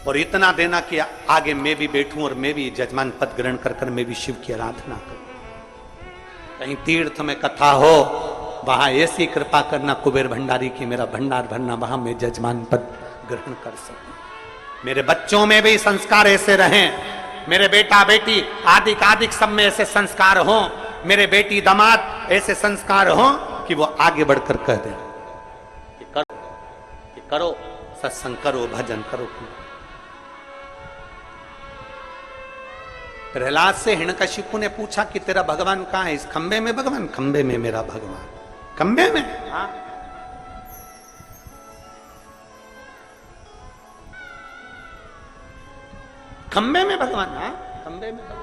और इतना देना कि आगे मैं भी बैठूं और मैं भी यजमान पद ग्रहण कर कर मैं भी शिव की आराधना करूं। कहीं तीर्थ में कथा हो वहां ऐसी कृपा करना कुबेर भंडारी की मेरा भंडार भरना, वहां मैं यजमान पद ग्रहण कर सकूं। मेरे बच्चों में भी संस्कार ऐसे रहें, मेरे बेटा बेटी आदिक आदिक सब में ऐसे संस्कार हो, मेरे बेटी दामाद ऐसे संस्कार हो कि वो आगे बढ़कर कह दे कि करो सत्संग करो, भजन करो। प्रहलाद से हिरण्यकशिपु ने पूछा कि तेरा भगवान कहां है? इस खंबे में भगवान? खंबे में मेरा भगवान। खंबे में? हाँ। खंबे में भगवान? हाँ, खंबे में भगवान।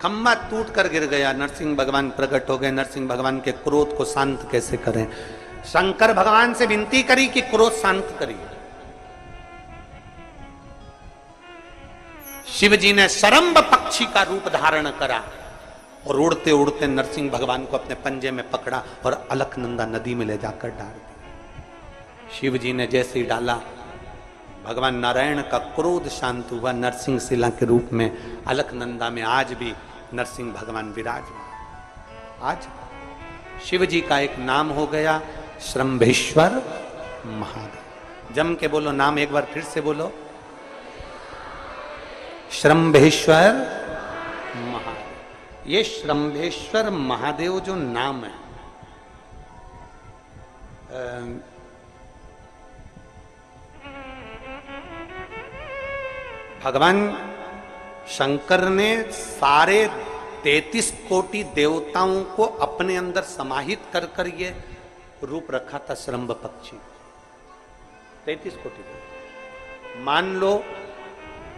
खंबा टूट कर गिर गया, नरसिंह भगवान प्रकट हो गए। नरसिंह भगवान के क्रोध को शांत कैसे करें? शंकर भगवान से विनती करी कि क्रोध शांत करिए। शिव जी ने शरंब पक्षी का रूप धारण करा और उड़ते उड़ते नरसिंह भगवान को अपने पंजे में पकड़ा और अलकनंदा नदी में ले जाकर डाल दिया। शिव जी ने जैसे ही डाला, भगवान नारायण का क्रोध शांत हुआ। नरसिंह शिला के रूप में अलकनंदा में आज भी नरसिंह भगवान विराजमान। आज शिव जी का एक नाम हो गया श्रंभेश्वर महादेव। जम के बोलो नाम एक बार फिर से बोलो, श्रंभेश्वर महादेव। ये श्रंभेश्वर महादेव जो नाम है, भगवान शंकर ने सारे 33 कोटि देवताओं को अपने अंदर समाहित कर कर ये रूप रखा था श्रंभ पक्षी। 33 कोटि देवता। मान लो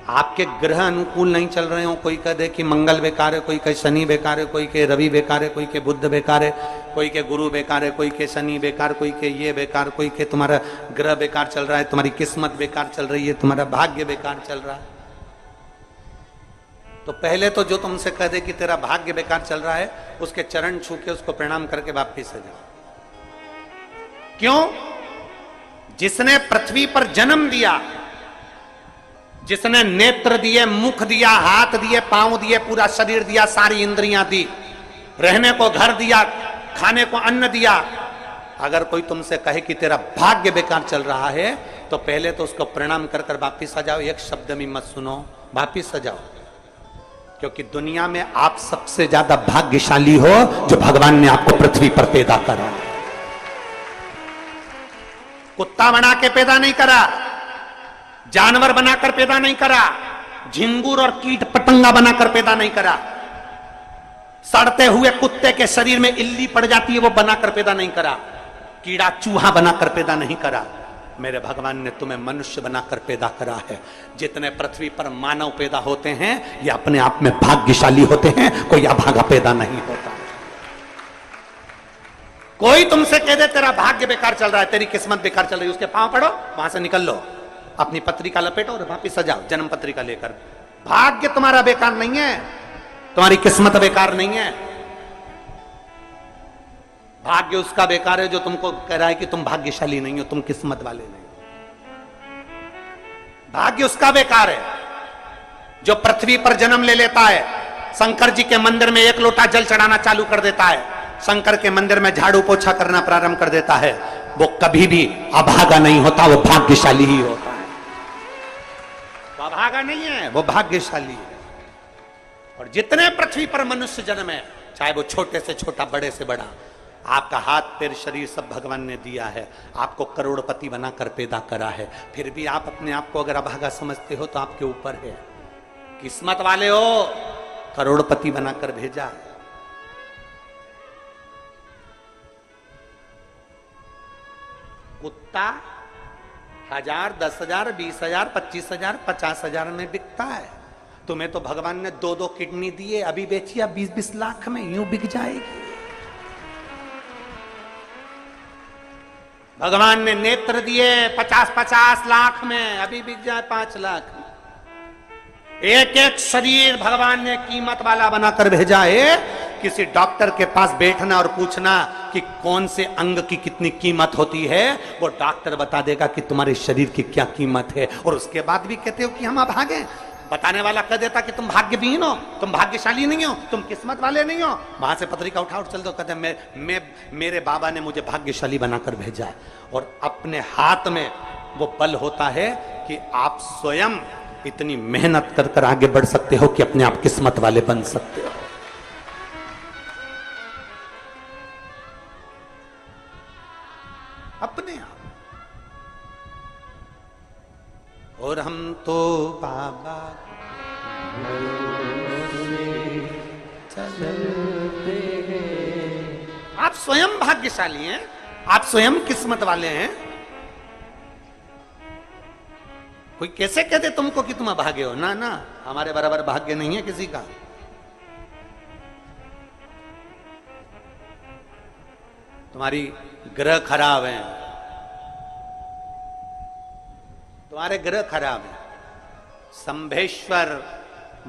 आपके ग्रह अनुकूल नहीं चल रहे हो, कोई कह दे कि मंगल बेकार है, कोई कहे शनि बेकार है, कोई के रवि बेकार है, कोई के बुध बेकार है, कोई के गुरु बेकार है, कोई के शनि बेकार, कोई के ये बेकार, कोई के तुम्हारा ग्रह बेकार चल रहा है, तुम्हारी किस्मत बेकार चल रही है, तुम्हारा भाग्य बेकार चल रहा है। तो पहले तो जो तुमसे कह दे कि तेरा भाग्य बेकार चल रहा है, उसके चरण छू के उसको प्रणाम करके वापिस आ जाओ। क्यों? जिसने पृथ्वी पर जन्म दिया, जिसने नेत्र दिए, मुख दिया, हाथ दिए, पांव दिए, पूरा शरीर दिया, सारी इंद्रियां दी, रहने को घर दिया, खाने को अन्न दिया, अगर कोई तुमसे कहे कि तेरा भाग्य बेकार चल रहा है तो पहले तो उसको प्रणाम कर कर वापिस आ जाओ। एक शब्द भी मत सुनो, वापिस आ जाओ। क्योंकि दुनिया में आप सबसे ज्यादा भाग्यशाली हो जो भगवान ने आपको पृथ्वी पर पैदा करा। कुत्ता बना के पैदा नहीं करा, जानवर बनाकर पैदा नहीं करा, झिंगुर और कीट पतंगा बनाकर पैदा नहीं करा, सड़ते हुए कुत्ते के शरीर में इल्ली पड़ जाती है वो बनाकर पैदा नहीं करा, कीड़ा चूहा बनाकर पैदा नहीं करा। मेरे भगवान ने तुम्हें मनुष्य बनाकर पैदा करा है। जितने पृथ्वी पर मानव पैदा होते हैं ये अपने आप में भाग्यशाली होते हैं, कोई अभागा पैदा नहीं होता। कोई तुमसे कह दे तेरा भाग्य बेकार चल रहा है, तेरी किस्मत बेकार चल रही है, उसके पांव पड़ो, वहां से निकल लो, अपनी पत्रिका लपेटो और वापिस सजाओ जन्म पत्रिका लेकर। भाग्य तुम्हारा बेकार नहीं है, तुम्हारी किस्मत बेकार नहीं है। भाग्य उसका बेकार है जो तुमको कह रहा है कि तुम भाग्यशाली नहीं हो, तुम किस्मत वाले नहीं हो। भाग्य उसका बेकार है जो पृथ्वी पर जन्म ले लेता है, शंकर जी के मंदिर में एक लोटा जल चढ़ाना चालू कर देता है, शंकर के मंदिर में झाड़ू पोछा करना प्रारंभ कर देता है, वो कभी भी अभागा नहीं होता, वो भाग्यशाली ही होता है। वो अभागा नहीं है, वो भाग्यशाली है। और जितने पृथ्वी पर मनुष्य जन्म है, चाहे वो छोटे से छोटा बड़े से बड़ा, आपका हाथ पैर शरीर सब भगवान ने दिया है, आपको करोड़पति बनाकर पैदा करा है, फिर भी आप अपने आप को अगर अभागा समझते हो तो आपके ऊपर है। किस्मत वाले हो, करोड़पति बनाकर भेजा है। कुत्ता 1000, 10,000, 20,000, 25,000, 50,000 में बिकता है। तुम्हें तो भगवान ने 2-2 किडनी दिए, अभी बेचिए 20-20 लाख में, यूं बिक जाएगी। भगवान ने नेत्र दिए 50-50 लाख में, अभी बिक जाए 5 लाख में। एक एक शरीर भगवान ने कीमत वाला बनाकर भेजा है। किसी डॉक्टर के पास बैठना और पूछना कि कौन से अंग की कितनी कीमत होती है, वो डॉक्टर बता देगा कि तुम्हारे शरीर की क्या कीमत है। और उसके बाद भी कहते हो कि हम अभागे। बताने वाला कह देता कि तुम भाग्यहीन हो, तुम भाग्यशाली नहीं हो, तुम किस्मत वाले नहीं हो। वहां से पत्रिका उठा चल दो, कहते मेरे बाबा ने मुझे भाग्यशाली बनाकर भेजा है। और अपने हाथ में वो बल होता है कि आप स्वयं इतनी मेहनत कर कर आगे बढ़ सकते हो कि अपने आप किस्मत वाले बन सकते हो। अपने आप। और हम तो बाबा चलते हैं। आप स्वयं भाग्यशाली हैं, आप स्वयं किस्मत वाले हैं। कोई कैसे कहते तुमको कि तुम अभागे हो? ना ना, हमारे बराबर भाग्य नहीं है किसी का। तुम्हारी ग्रह खराब है, तुम्हारे ग्रह खराब है। संभेश्वर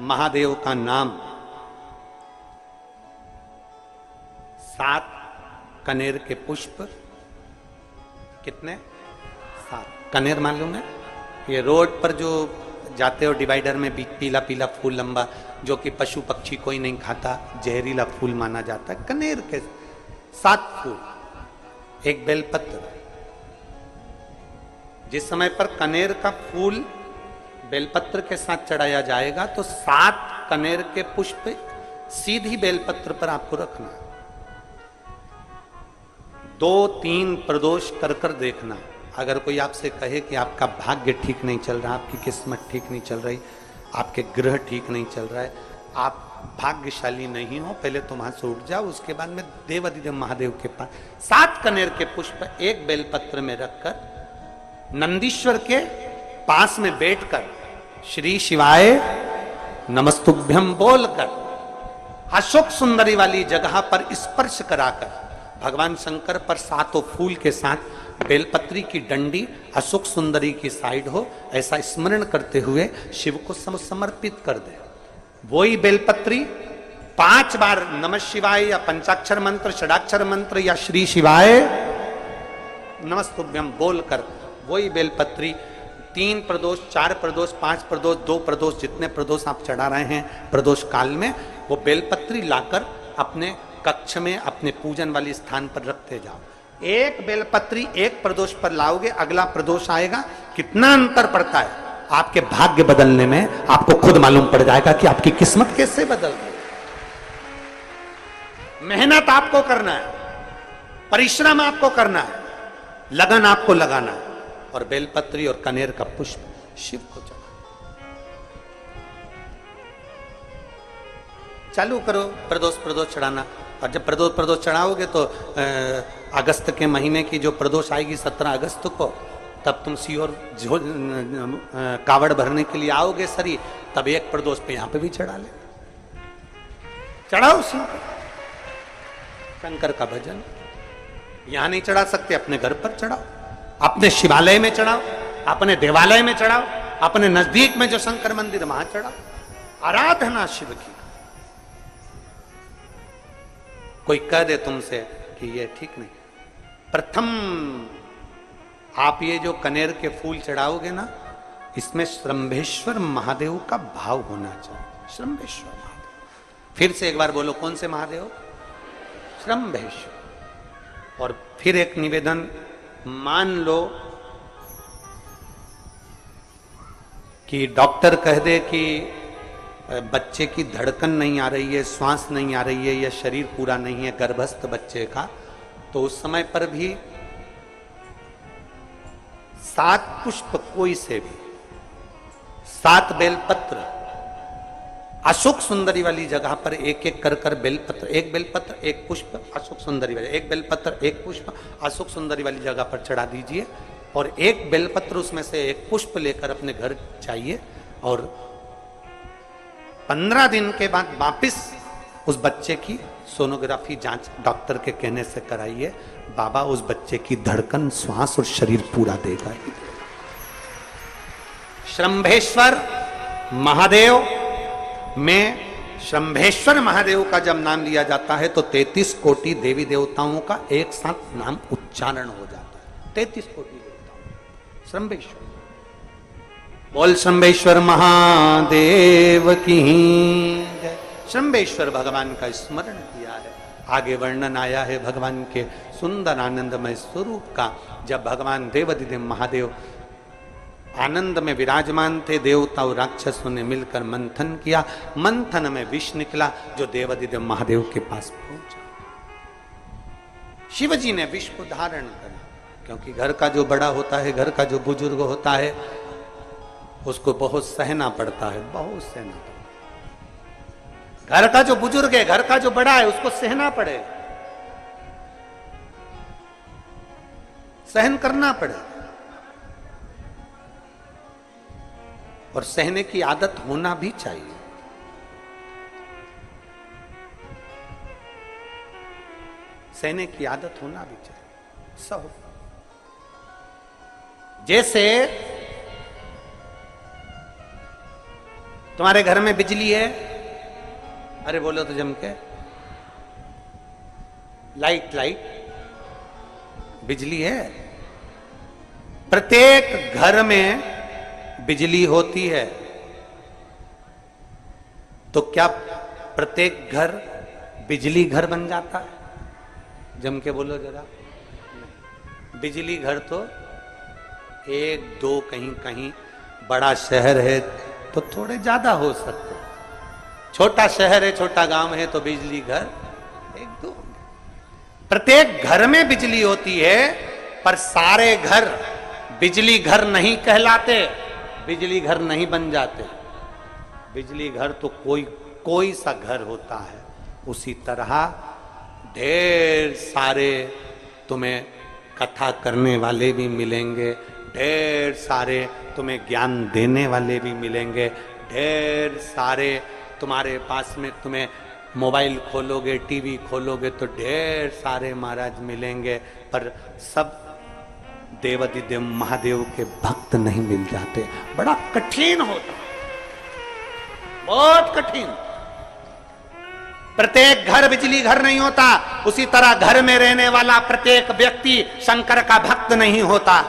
महादेव का नाम 7 कनेर के पुष्प, कितने? 7 कनेर मान लूंगा। ये रोड पर जो जाते हो डिवाइडर में पीला पीला फूल लंबा, जो कि पशु पक्षी कोई नहीं खाता, जहरीला फूल माना जाता है। कनेर के 7 फूल, एक बेलपत्र। जिस समय पर कनेर का फूल बेलपत्र के साथ चढ़ाया जाएगा तो 7 कनेर के पुष्प सीधी बेलपत्र पर आपको रखना। 2-3 प्रदोष कर कर देखना। अगर कोई आपसे कहे कि आपका भाग्य ठीक नहीं चल रहा, आपकी किस्मत ठीक नहीं चल रही, आपके ग्रह ठीक नहीं चल रहा है, आप भाग्यशाली नहीं हो, पहले तो वहां से उठ जाओ। उसके बाद में देवाधिदेव महादेव के पास 7 कनेर के पुष्प एक बेलपत्र में रखकर नंदीश्वर के पास में बैठकर श्री शिवाय नमस्तुभ्यम बोलकर अशोक सुंदरी वाली जगह पर स्पर्श कराकर भगवान शंकर पर 7 फूल के साथ बेलपत्री की डंडी अशोक सुंदरी की साइड हो, ऐसा स्मरण करते हुए शिव को समर्पित कर दे। वही बेलपत्री 5 बार नमः शिवाय या पंचाक्षर मंत्र, षडाक्षर मंत्र या श्री शिवाय नमस्तुभ्यम बोलकर वही बेलपत्री 3 प्रदोष, 4 प्रदोष, 5 प्रदोष, 2 प्रदोष, जितने प्रदोष आप चढ़ा रहे हैं प्रदोष काल में, वो बेलपत्री लाकर अपने कक्ष में अपने पूजन वाले स्थान पर रखते जाओ। एक बेलपत्री एक प्रदोष पर लाओगे, अगला प्रदोष आएगा, कितना अंतर पड़ता है आपके भाग्य बदलने में, आपको खुद मालूम पड़ जाएगा कि आपकी किस्मत कैसे बदल गई। मेहनत आपको करना है, परिश्रम आपको करना है, लगन आपको लगाना है, और बेलपत्री और कनेर का पुष्प शिव को चढ़ा। चालू करो प्रदोष चढ़ाना। और जब प्रदोष चढ़ाओगे तो अगस्त के महीने की जो प्रदोष आएगी 17 अगस्त को, तब तुम सीहोर कावड़ भरने के लिए आओगे सरी, तब एक प्रदोष पे यहां पे भी चढ़ा ले, चढ़ाओ शिव को। शंकर का भजन यहां नहीं चढ़ा सकते, अपने घर पर चढ़ाओ, अपने शिवालय में चढ़ाओ, अपने देवालय में चढ़ाओ, अपने नजदीक में जो शंकर मंदिर वहां चढ़ाओ। आराधना शिव की। कोई कह दे तुमसे कि ये ठीक नहीं, प्रथम आप ये जो कनेर के फूल चढ़ाओगे ना, इसमें श्रम्भेश्वर महादेव का भाव होना चाहिए। श्रम्भेश्वर महादेव, फिर से एक बार बोलो, कौन से महादेव? श्रम्भेश्वर। और फिर एक निवेदन, मान लो कि डॉक्टर कह दे कि बच्चे की धड़कन नहीं आ रही है, श्वास नहीं आ रही है, या शरीर पूरा नहीं है गर्भस्थ बच्चे का, तो उस समय पर भी 7 पुष्प कोई से भी, 7 बेलपत्र, अशोक सुंदरी वाली जगह पर एक एक कर बेलपत्र, एक बेलपत्र एक पुष्प अशोक सुंदरी वाली, एक बेलपत्र एक पुष्प अशोक सुंदरी वाली जगह पर चढ़ा दीजिए, और एक बेलपत्र उसमें से एक पुष्प लेकर अपने घर जाइए, और 15 दिन के बाद वापिस उस बच्चे की सोनोग्राफी जांच डॉक्टर के कहने से कराइए। बाबा उस बच्चे की धड़कन, श्वास और शरीर पूरा देगा ही। श्रम्भेश्वर महादेव में, श्रम्भेश्वर महादेव का जब नाम लिया जाता है तो 33 कोटि देवी देवताओं का एक साथ नाम उच्चारण हो जाता है। 33 कोटि देवताओं, श्रम्भेश्वर। बोल श्रम्भेश्वर महादेव की जय। श्रम्भेश्वर भगवान का स्मरण किया है। आगे वर्णन आया है भगवान के सुंदर आनंदमय स्वरूप का। जब भगवान देवाधिदेव महादेव आनंद में विराजमान थे, देवता और राक्षसों ने मिलकर मंथन किया, मंथन में विष निकला जो देवाधिदेव महादेव के पास पहुंचा। शिवजी ने विष को धारण कर, क्योंकि घर का जो बड़ा होता है, घर का जो बुजुर्ग होता है, उसको बहुत सहना पड़ता है, बहुत सहना पड़ता है। घर का जो बुजुर्ग है, घर का जो बड़ा है, उसको सहना पड़े, सहन करना पड़े, और सहने की आदत होना भी चाहिए। सहने की आदत होना भी चाहिए। सहो, जैसे तुम्हारे घर में बिजली है, अरे बोलो तो जम के, लाइट बिजली है। प्रत्येक घर में बिजली होती है, तो क्या प्रत्येक घर बिजली घर बन जाता है? जम के बोलो जरा। बिजली घर तो 1-2 कहीं कहीं, बड़ा शहर है तो थोड़े ज्यादा हो सकते, छोटा शहर है, छोटा गांव है तो बिजली घर 1-2। प्रत्येक घर में बिजली होती है, पर सारे घर बिजली घर नहीं कहलाते, बिजली घर नहीं बन जाते। बिजली घर तो कोई सा घर होता है। उसी तरह ढेर सारे तुम्हें कथा करने वाले भी मिलेंगे, ढेर सारे तुम्हें ज्ञान देने वाले भी मिलेंगे, ढेर सारे तुम्हारे पास में, तुम्हें मोबाइल खोलोगे, टीवी खोलोगे तो ढेर सारे महाराज मिलेंगे, पर सब देवाधिदेव महादेव के भक्त नहीं मिल जाते। बड़ा कठिन होता, बहुत कठिन। प्रत्येक घर बिजली घर नहीं होता, उसी तरह घर में रहने वाला प्रत्येक व्यक्ति शंकर का भक्त नहीं होता।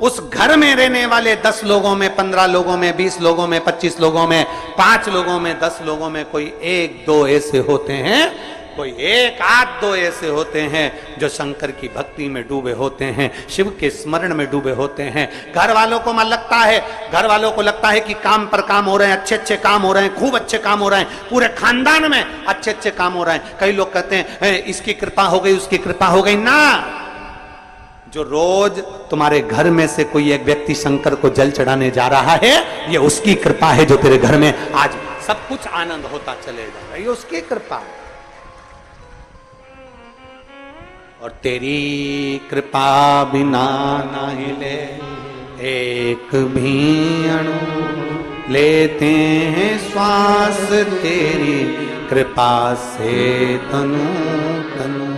उस घर में रहने वाले 10 लोगों में, 15 लोगों में, 20 लोगों में, 25 लोगों में, 5 लोगों में, 10 लोगों में कोई 1-2 ऐसे होते हैं, कोई 1-2 ऐसे होते हैं जो शंकर की भक्ति में डूबे होते हैं, शिव के स्मरण में डूबे होते हैं। घर वालों को लगता है, घर वालों को लगता है कि काम पर काम हो रहे हैं, अच्छे काम हो रहे हैं, खूब अच्छे काम हो रहे हैं, पूरे खानदान में अच्छे काम हो रहे हैं। कई लोग कहते हैं इसकी कृपा हो गई, उसकी कृपा हो गई। ना, जो रोज तुम्हारे घर में से कोई एक व्यक्ति शंकर को जल चढ़ाने जा रहा है, ये उसकी कृपा है जो तेरे घर में आज सब कुछ आनंद होता चले जा रहा है, ये उसकी कृपा है। और तेरी कृपा बिना ना हिले एक भी अणु, लेते हैं श्वास तेरी कृपा से तनु तनु।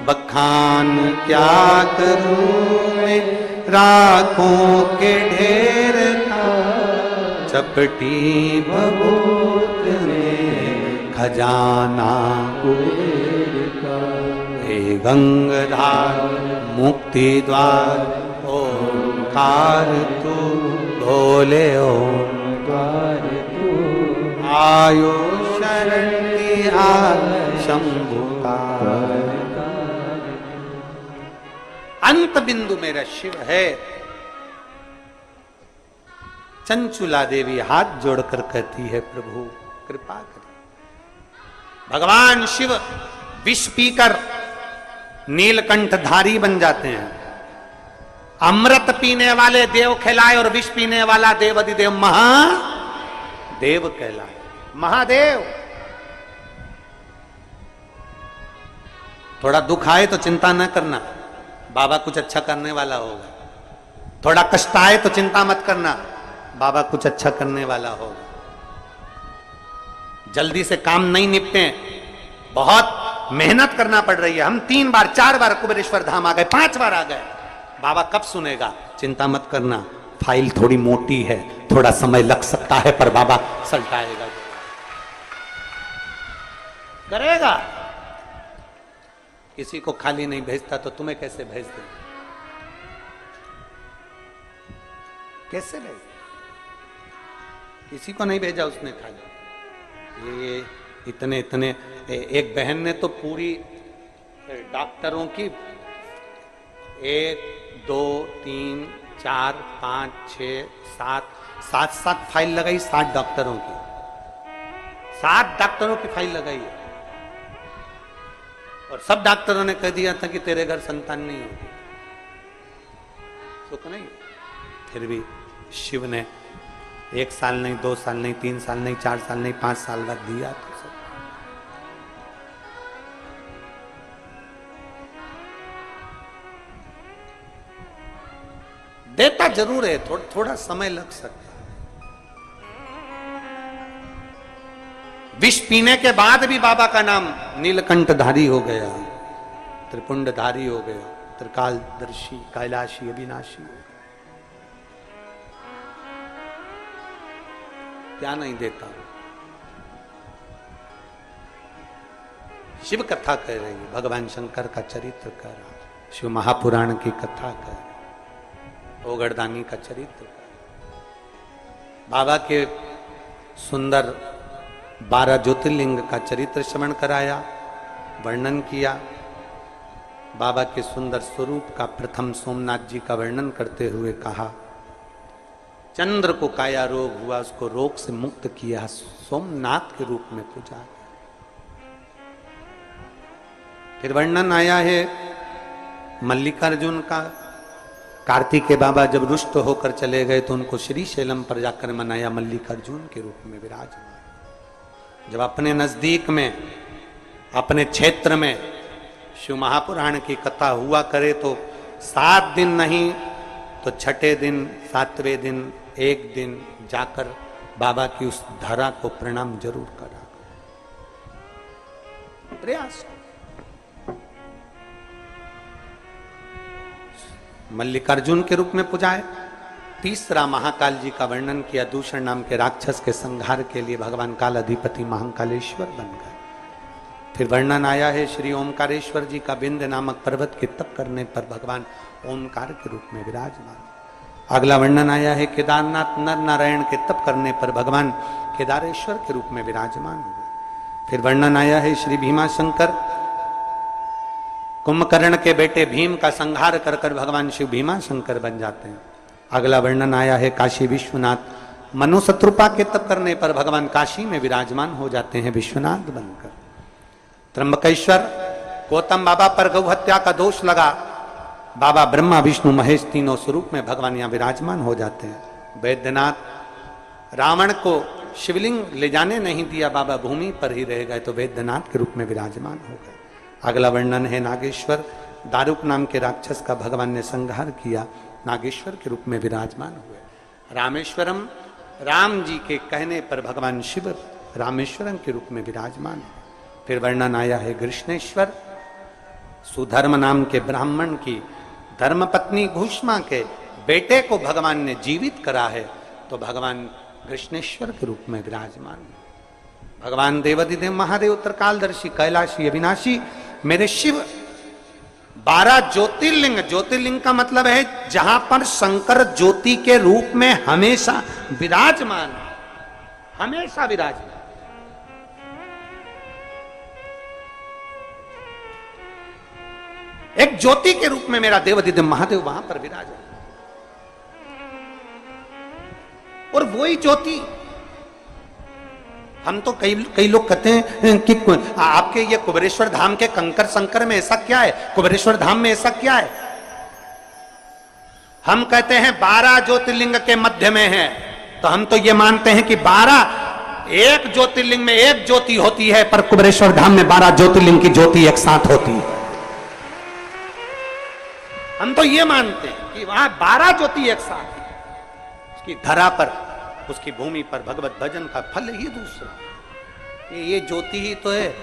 बखान क्या करूं मैं राखों के ढेर का, चपटी भभूत में खजाना कुबेर का, हे गंगाधार मुक्ति द्वार ओंकार तू बोले ओम द्वार तू, आयो शरण की आग शंभु का। अंत बिंदु मेरा शिव है। चंचुला देवी हाथ जोड़कर कहती है प्रभु कृपा करें। भगवान शिव विष पीकर नीलकंठ धारी बन जाते हैं। अमृत पीने वाले देव कहलाए और विष पीने वाला देव अधिदेव महादेव कहलाए। महादेव थोड़ा दुख आए तो चिंता न करना, बाबा कुछ अच्छा करने वाला होगा। थोड़ा कष्ट आए तो चिंता मत करना, बाबा कुछ अच्छा करने वाला होगा। जल्दी से काम नहीं निपटे, बहुत मेहनत करना पड़ रही है। हम 3 बार 4 बार कुबेरेश्वर धाम आ गए, 5 बार आ गए, बाबा कब सुनेगा? चिंता मत करना, फाइल थोड़ी मोटी है, थोड़ा समय लग सकता है, पर बाबा सल्टाएगा, करेगा। किसी को खाली नहीं भेजता तो तुम्हें कैसे भेज दे? कैसे भेज? किसी को नहीं भेजा उसने खाली। ये इतने इतने एक बहन ने तो पूरी डॉक्टरों की 1 2 3 4 5 6 7 फाइल लगाई। 7 डॉक्टरों की, 7 डॉक्टरों की फाइल लगाई है। और सब डॉक्टरों ने कह दिया था कि तेरे घर संतान नहीं होगी, सुख नहीं। फिर भी शिव ने 1 साल नहीं, 2 साल नहीं, 3 साल नहीं, 4 साल नहीं, 5 साल बाद दिया। तो सब देता जरूर है, थोड़ा समय लग सकता है। विष पीने के बाद भी बाबा का नाम नीलकंठधारी हो गया, त्रिपुंडधारी हो गया, त्रिकालदर्शी, कैलाशी, अविनाशी हो गया। क्या नहीं देता? शिव कथा कह रही है, भगवान शंकर का चरित्र कह रहा है, शिव महापुराण की कथा कह रहा है, ओगड़दानी का चरित्र कह रहा है। बाबा के सुंदर 12 ज्योतिर्लिंग का चरित्र श्रवण कराया, वर्णन किया। बाबा के सुंदर स्वरूप का प्रथम सोमनाथ जी का वर्णन करते हुए कहा, चंद्र को काया रोग हुआ, उसको रोग से मुक्त किया, सोमनाथ के रूप में पूजा। फिर वर्णन आया है मल्लिकार्जुन का। कार्तिकेय बाबा जब रुष्ट होकर चले गए तो उनको श्रीशैलम पर जाकर मनाया, मल्लिकार्जुन के रूप में विराजमान। जब अपने नजदीक में, अपने क्षेत्र में शिव महापुराण की कथा हुआ करे तो 7 दिन नहीं तो 6ठे दिन, 7वें दिन, 1 दिन जाकर बाबा की उस धरा को प्रणाम जरूर करा, प्रयास। मल्लिकार्जुन के रूप में पूजाए। तीसरा महाकाल जी का वर्णन किया, दूषण नाम के राक्षस के संहार के लिए भगवान काल अधिपति महाकालेश्वर बन गए। फिर वर्णन आया है श्री ओमकारेश्वर जी का, बिंद नामक पर्वत के तप करने पर भगवान ओमकार के रूप में विराजमान। अगला वर्णन आया है केदारनाथ नर नारायण के तप करने पर भगवान केदारेश्वर के रूप में विराजमान हुए। फिर वर्णन आया है श्री भीमाशंकर, कुंभकर्ण के बेटे भीम का संहार कर कर भगवान शिव भीमाशंकर बन जाते हैं। अगला वर्णन आया है काशी विश्वनाथ, मनु शत्रुपा के तप करने पर भगवान काशी में विराजमान हो जाते हैं विश्वनाथ बनकर। त्र्यंबकेश्वर, गौतम बाबा पर गौ हत्या का दोष लगा, बाबा ब्रह्मा विष्णु महेश तीनों स्वरूप में भगवान यहाँ विराजमान हो जाते हैं। वैद्यनाथ, रावण को शिवलिंग ले जाने नहीं दिया, बाबा भूमि पर ही रह गए तो वैद्यनाथ के रूप में विराजमान हो गए। अगला वर्णन है नागेश्वर, दारुक नाम के राक्षस का भगवान ने संहार किया, नागेश्वर के रूप में विराजमान हुए। रामेश्वरम, राम जी के कहने पर भगवान शिव रामेश्वरम के रूप में विराजमान हुए। फिर वर्णन आया है कृष्णेश्वर, सुधर्म नाम के ब्राह्मण की धर्मपत्नी भूष्मा के बेटे को भगवान ने जीवित करा है तो भगवान कृष्णेश्वर के रूप में विराजमान। भगवान देवाधिदेव महादेव उत्तरकालदर्शी कैलाशी अविनाशी मेरे शिव 12 ज्योतिर्लिंग, ज्योतिर्लिंग का मतलब है जहां पर शंकर ज्योति के रूप में हमेशा विराजमान, हमेशा विराजमान। एक ज्योति के रूप में मेरा देवाधिदेव महादेव वहां पर विराजमान, और वही ज्योति हम तो कई लोग कहते हैं कि आपके ये कुबेरेश्वर धाम के कंकर संकर में ऐसा क्या है, कुबेरेश्वर धाम में ऐसा क्या है। हम कहते हैं 12 ज्योतिर्लिंग के मध्य में है, तो हम तो ये मानते हैं कि 12 एक ज्योतिर्लिंग में एक ज्योति होती है, पर कुबेरेश्वर धाम में 12 ज्योतिर्लिंग की ज्योति एक साथ होती है। हम तो ये मानते हैं कि वहां 12 ज्योति एक साथ, उसकी धरा पर, उसकी भूमि पर भगवत भजन का फल ही दूसरा, ये ज्योति ही तो है।